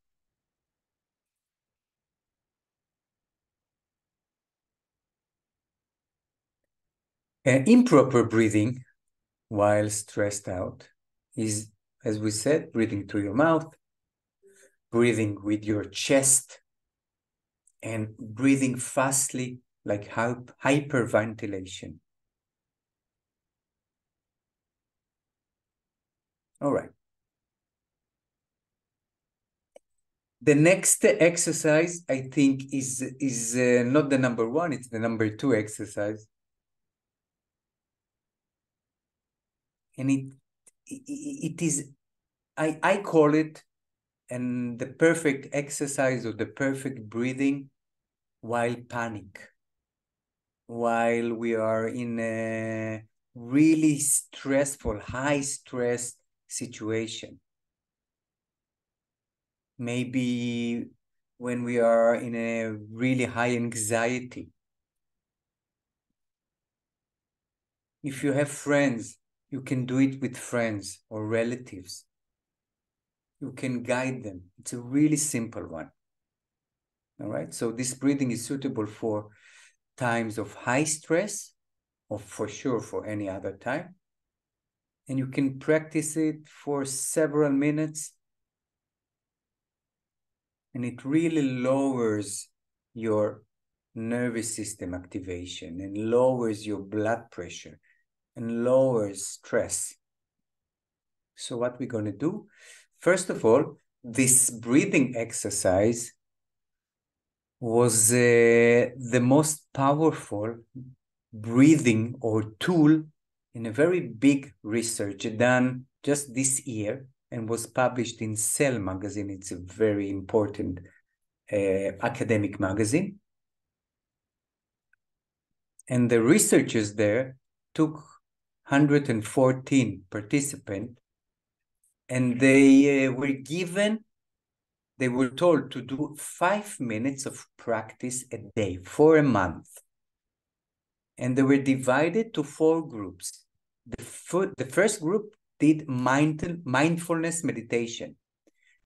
Improper breathing while stressed out is, as we said, breathing through your mouth, breathing with your chest, and breathing fastly, like hyperventilation. All right. The next exercise, I think, is not the number one, it's the number 2 exercise. And it is, I call it, and the perfect exercise or the perfect breathing while panic, while we are in a really stressful, high stress situation. Maybe when we are in a really high anxiety. If you have friends, you can do it with friends or relatives. You can guide them. It's a really simple one. All right, so this breathing is suitable for times of high stress, or for sure for any other time. And you can practice it for several minutes. And it really lowers your nervous system activation and lowers your blood pressure and lowers stress. So what we're going to do, first of all, this breathing exercise was the most powerful breathing or tool in a very big research done just this year and was published in Cell magazine. It's a very important academic magazine. And the researchers there took 114 participants, and they were told to do 5 minutes of practice a day for a month. And they were divided to 4 groups. The first group did mindfulness meditation.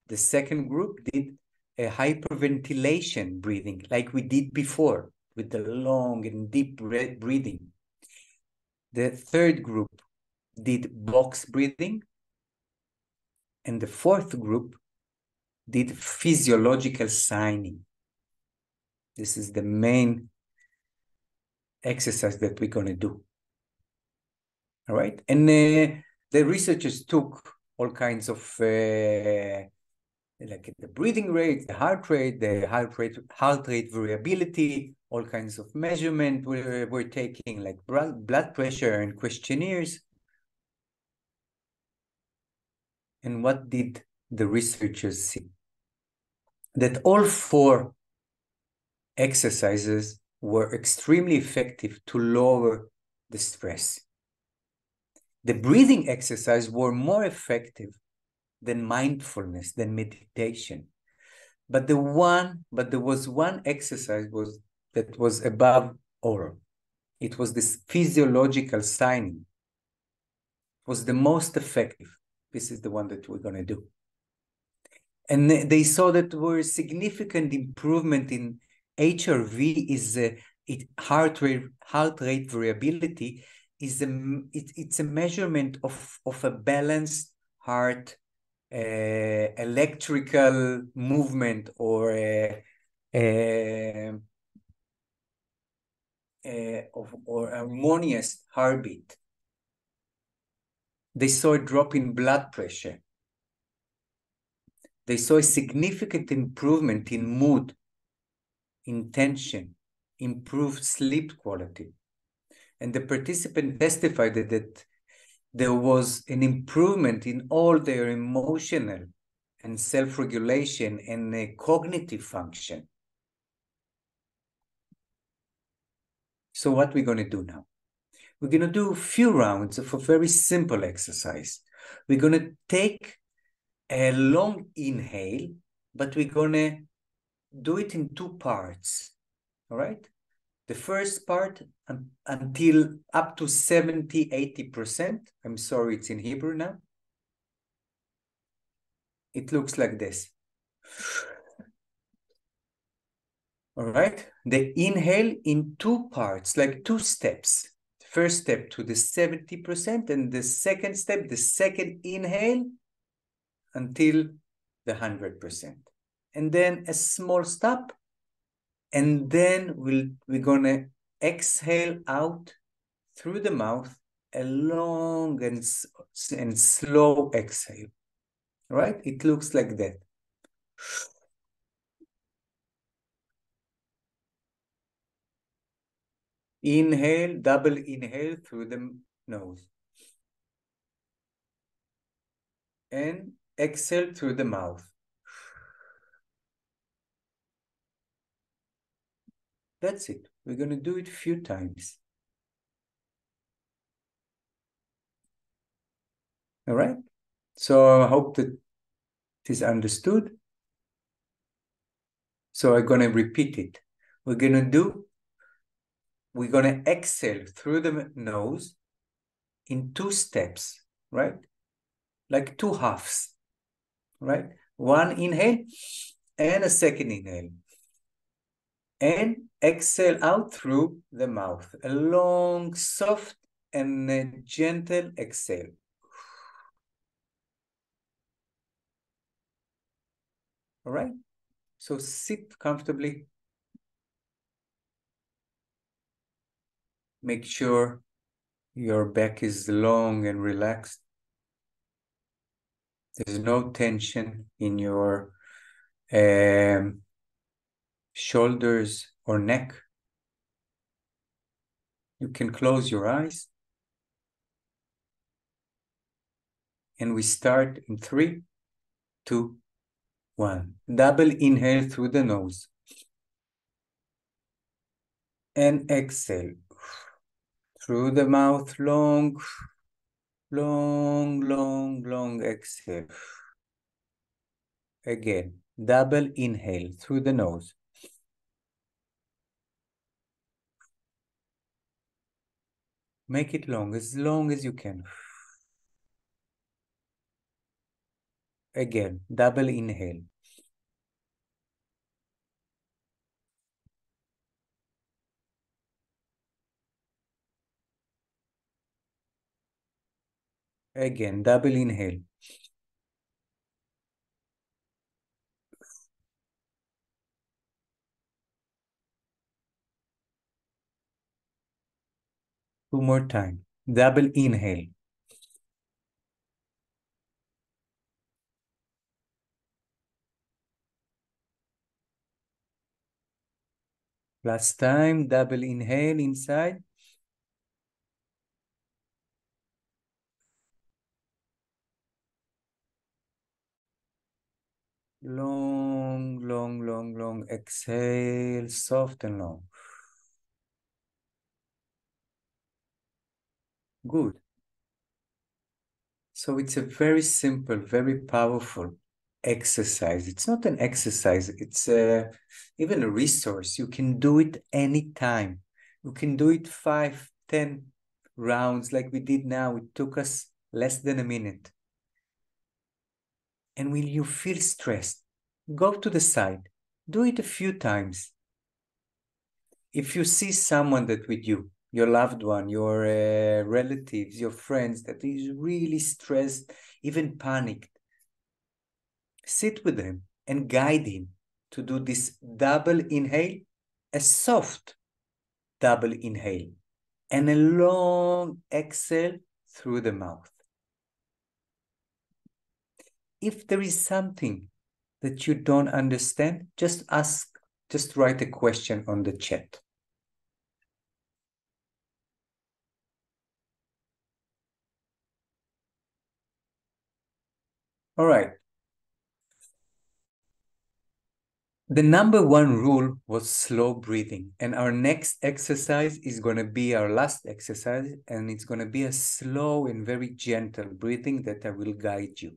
The second group did a hyperventilation breathing, like we did before, with the long and deep breathing. The third group did box breathing. And the fourth group did physiological signing. This is the main exercise that we're going to do. All right. And the researchers took all kinds of like the breathing rate, the heart rate variability, all kinds of measurement we're taking, like blood pressure and questionnaires. And what did the researchers see? That all 4 exercises were extremely effective to lower the stress. The breathing exercises were more effective than mindfulness, than meditation. But there was one exercise that was above all. It was this physiological signing. It was the most effective. This is the one that we're going to do. And they saw that there was significant improvement in HRV, heart rate variability, it's a measurement of a balanced heart electrical movement or harmonious heartbeat. They saw a drop in blood pressure. They saw a significant improvement in mood, in tension, improved sleep quality. And the participant testified that there was an improvement in all their emotional and self-regulation and cognitive function. So what we're going to do now? We're going to do a few rounds of a very simple exercise. We're going to take a long inhale, but we're going to do it in 2 parts, all right? The first part until up to 70–80%. I'm sorry, it's in Hebrew now. It looks like this. All right, the inhale in 2 parts, like 2 steps. First step to the 70%, and the second step, the second inhale until the 100%. And then a small stop, and then we're gonna exhale out through the mouth, a long and slow exhale. All right, it looks like that. Inhale, double inhale through the nose. And exhale through the mouth. That's it. We're going to do it a few times. All right? So I hope that it is understood. So I'm going to repeat it. We're going to exhale through the nose in 2 steps, right? Like 2 halves, right? 1 inhale and a second inhale. And exhale out through the mouth. A long, soft, and a gentle exhale. All right? So sit comfortably. Make sure your back is long and relaxed. There's no tension in your shoulders or neck. You can close your eyes. And we start in 3, 2, 1. Double inhale through the nose. And exhale. Through the mouth, long, long, long, long exhale. Again, double inhale through the nose. Make it long as you can. Again, double inhale. Again, double inhale. Two more times. Double inhale. Last time, double inhale inside. Long, long, long, long. Exhale, soft and long. Good. So it's a very simple, very powerful exercise. It's not an exercise. It's even a resource. You can do it anytime. You can do it 5, 10 rounds like we did now. It took us less than a minute. And when you feel stressed, go to the side. Do it a few times. If you see someone that with you, your loved one, your relatives, your friends that is really stressed, even panicked, sit with them and guide him to do this double inhale, a soft double inhale, and a long exhale through the mouth. If there is something that you don't understand, just write a question on the chat. All right. The number 1 rule was slow breathing. And our next exercise is going to be our last exercise. And it's going to be a slow and very gentle breathing that I will guide you.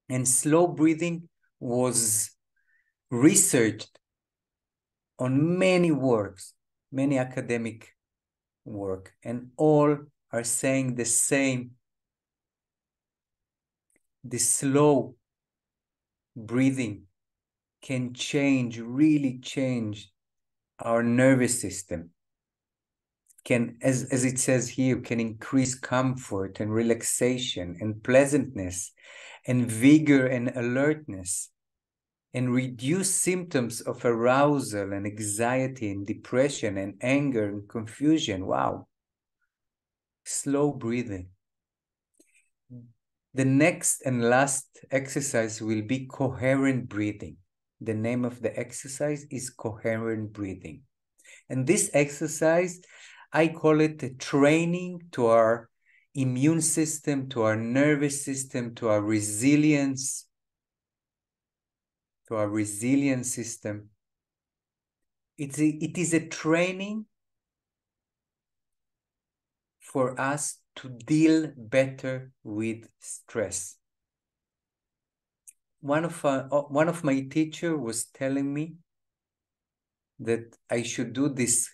And slow breathing was researched on many works, many academic work, and all are saying the same. The slow breathing can really change our nervous system. Can, as it says here, can increase comfort and relaxation and pleasantness and vigor and alertness, and reduce symptoms of arousal and anxiety and depression and anger and confusion. Wow. Slow breathing. The next and last exercise will be coherent breathing. The name of the exercise is coherent breathing. And this exercise, I call it a training to our immune system, to our nervous system, to our resilience, system. It is a training for us to deal better with stress. One of my teachers was telling me that I should do this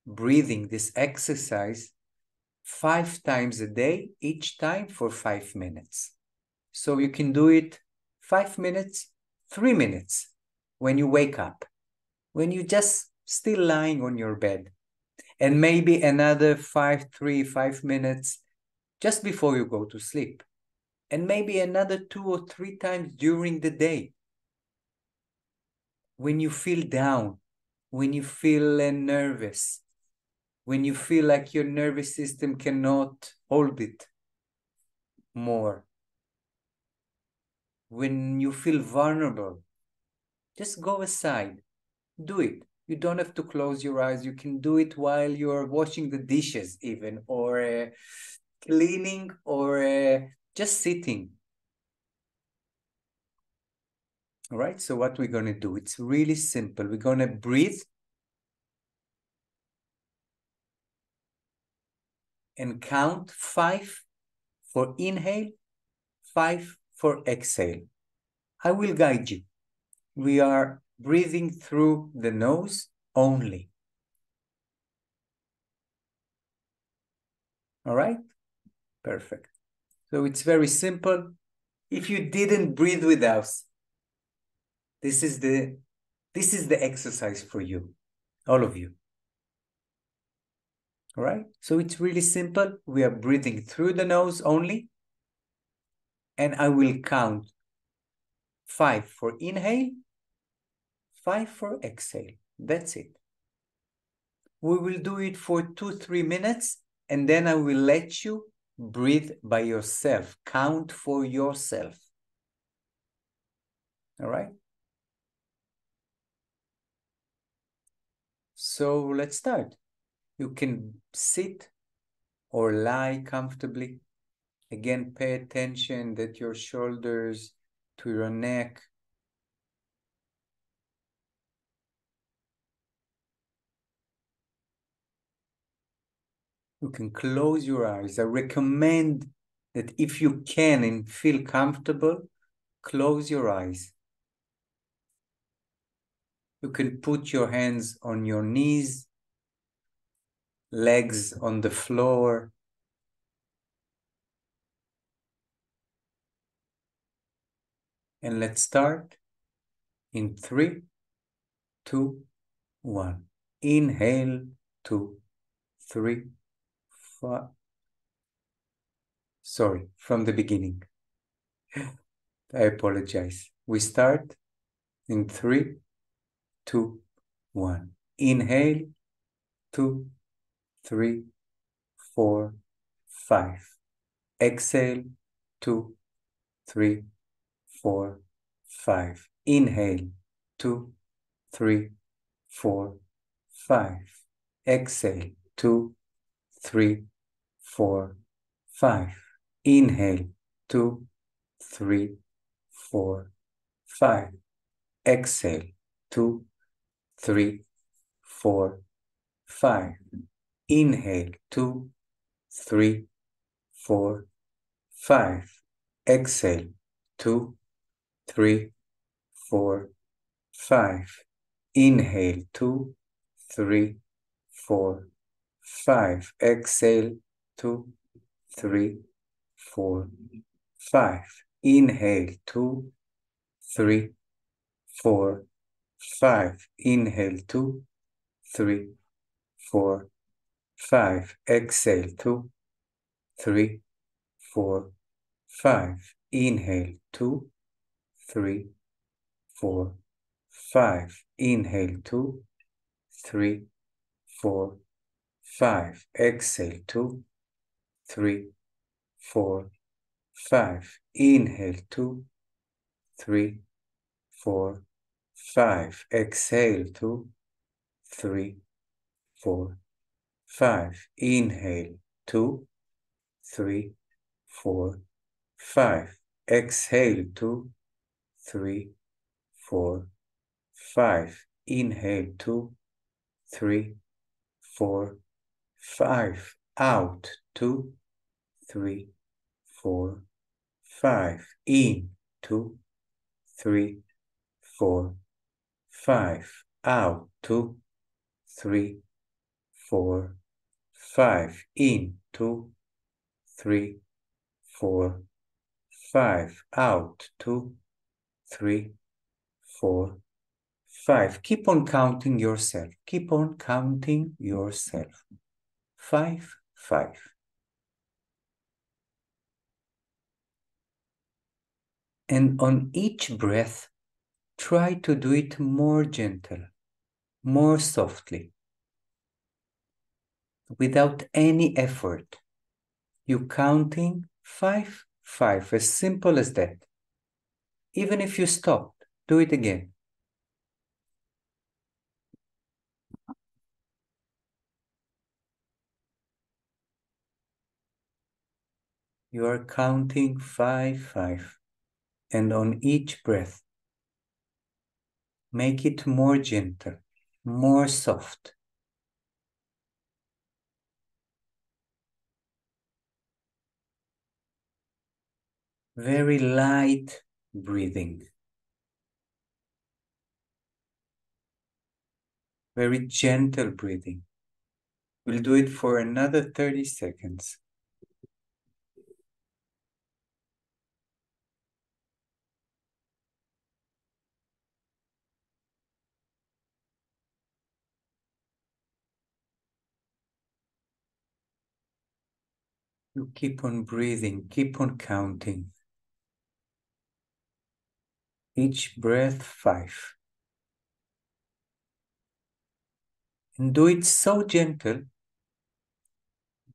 breathing, this exercise 5 times a day, each time for 5 minutes. So you can do it 5 minutes, 3 minutes when you wake up, when you're just still lying on your bed, and maybe another 5 minutes just before you go to sleep, and maybe another 2 or 3 times during the day. When you feel down, when you feel nervous, when you feel like your nervous system cannot hold it more, when you feel vulnerable, just go aside, do it. You don't have to close your eyes. You can do it while you're washing the dishes even, or cleaning, or just sitting. All right, so what we're going to do, it's really simple. We're going to breathe and count 5 for inhale, 5 for exhale. I will guide you. We are breathing through the nose only. All right? Perfect. So it's very simple. If you didn't breathe with us, this is the exercise for you, all of you. All right? So it's really simple. We are breathing through the nose only. And I will count 5 for inhale, 5 for exhale. That's it. We will do it for 2-3 minutes, and then I will let you breathe by yourself. Count for yourself. All right? So let's start. You can sit or lie comfortably. Again, pay attention that your shoulders to your neck. You can close your eyes. I recommend that if you can and feel comfortable, close your eyes. You can put your hands on your knees, legs on the floor. And let's start in 3, 2, 1. Inhale, 2, 3, 4. Sorry, from the beginning. I apologize. We start in 3, 2, 1. Inhale, 2, 3, 4, 5. Exhale, 2, 3, 4, 5. Inhale, 2, 3, 4, 5. Exhale, 2, 3, 4, 5. Inhale, 2, 3, 4, 5. Exhale, 2, 3, 4, 5. Inhale, 2, 3, 4, 5. Exhale, 2, 3, 4, 5. Inhale, 2, 3, 4, 5. Exhale, 2, 3, 4, 5. Inhale, 2, 3, 4, 5. Inhale, 2, 3, 4, 5. Exhale, 2, 3, 4, 5. Inhale, 2, 3, 4, 5. Inhale, 2, 3, 4, 5. Exhale, 2, 3, 4, 5. Inhale, 2, 3, 4, 5. Exhale, 2, 3, 4, 5. Inhale, 2, 3, 4, 5. Exhale, 2, 3, 4, 5. Inhale, 2, 3, 4, 5. Out, 2, 3, 4, 5. In, 2, 3, 4, 5. Out, 2, 3, 4, 5. In, 2, 3, 4, 5. Out, 2, 3, 4, 5. Keep on counting yourself. Keep on counting yourself. 5, 5. And on each breath, try to do it more gentle, more softly, without any effort. You counting 5, 5, as simple as that. Even if you stop, do it again. You are counting 5, 5. And on each breath, make it more gentle, more soft. Very light breathing. Very gentle breathing. We'll do it for another 30 seconds. You keep on breathing, keep on counting. Each breath 5. And do it so gentle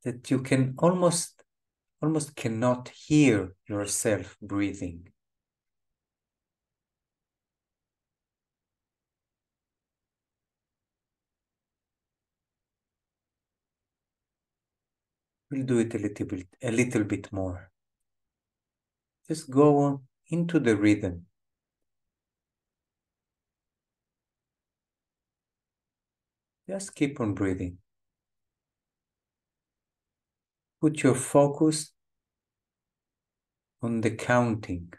that you can almost cannot hear yourself breathing. We'll do it a little bit more. Just go on into the rhythm. Just keep on breathing. Put your focus on the counting.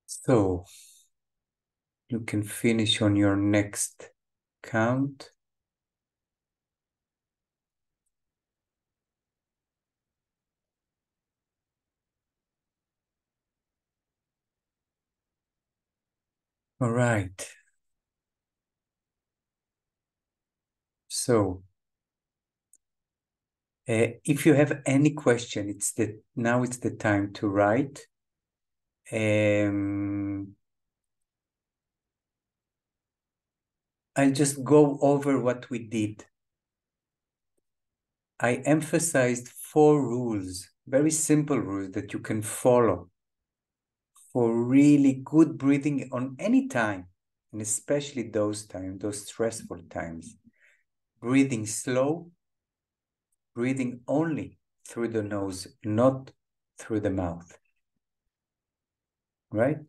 So, you can finish on your next count. All right. So, if you have any question, now it's the time to write. I'll just go over what we did. I emphasized 4 rules, very simple rules that you can follow for really good breathing on any time, and especially those times, those stressful times. Breathing slow, breathing only through the nose, not through the mouth, right?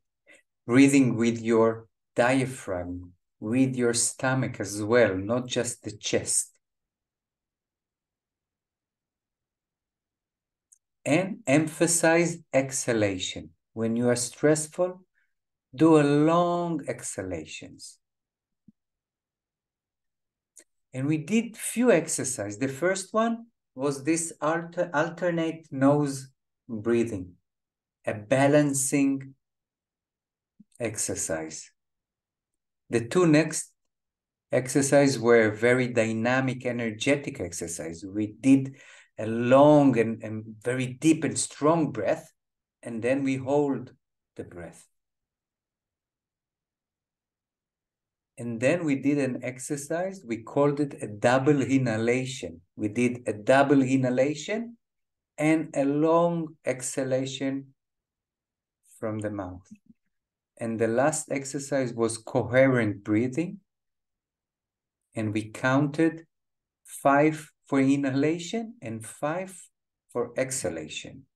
Breathing with your diaphragm, with your stomach as well, not just the chest. And emphasize exhalation. When you are stressful, do a long exhalations. And we did few exercises. The first one was this alternate nose breathing, a balancing exercise. The 2 next exercises were very dynamic, energetic exercise. We did a long and very deep and strong breath, and then we hold the breath. And then we did an exercise, we called it a double inhalation. We did a double inhalation and a long exhalation from the mouth. And the last exercise was coherent breathing. And we counted 5 for inhalation and 5 for exhalation.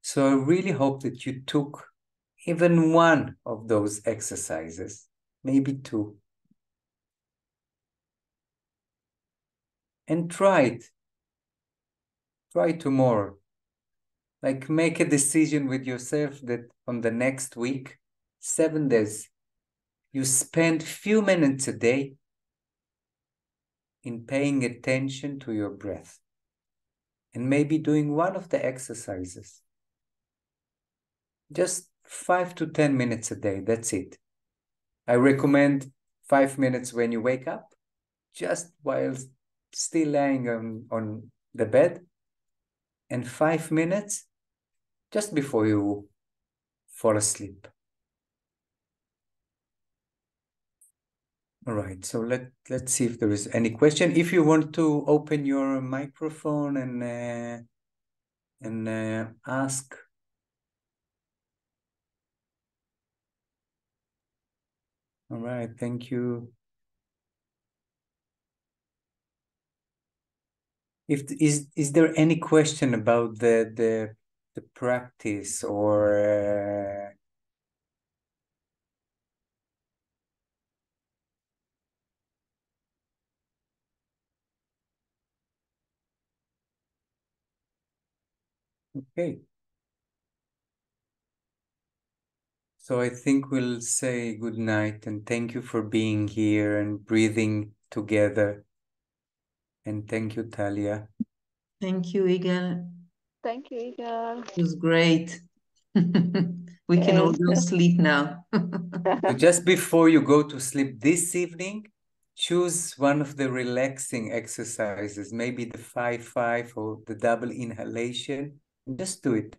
So I really hope that you took even one of those exercises, maybe 2. And try it. Try tomorrow. Like make a decision with yourself that on the next week, 7 days, you spend few minutes a day in paying attention to your breath and maybe doing one of the exercises. Just 5 to 10 minutes a day, that's it. I recommend 5 minutes when you wake up, just while still lying on the bed, and 5 minutes just before you fall asleep. All right, so let's see if there is any question. If you want to open your microphone and ask. All right, thank you. Is there any question about the practice or okay. So I think we'll say good night and thank you for being here and breathing together. And thank you, Talia. Thank you, Igal. Thank you, Igal. It was great. We can all go sleep now. So just before you go to sleep this evening, choose one of the relaxing exercises, maybe the 5-5 or the double inhalation. Just do it.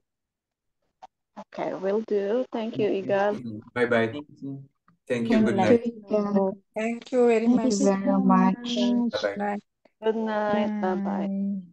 Okay, will do. Thank you, Igal. Bye-bye. Thank you. Thank you. Good night. Thank you very much. Thank you very much. Bye-bye. Good night. Bye-bye.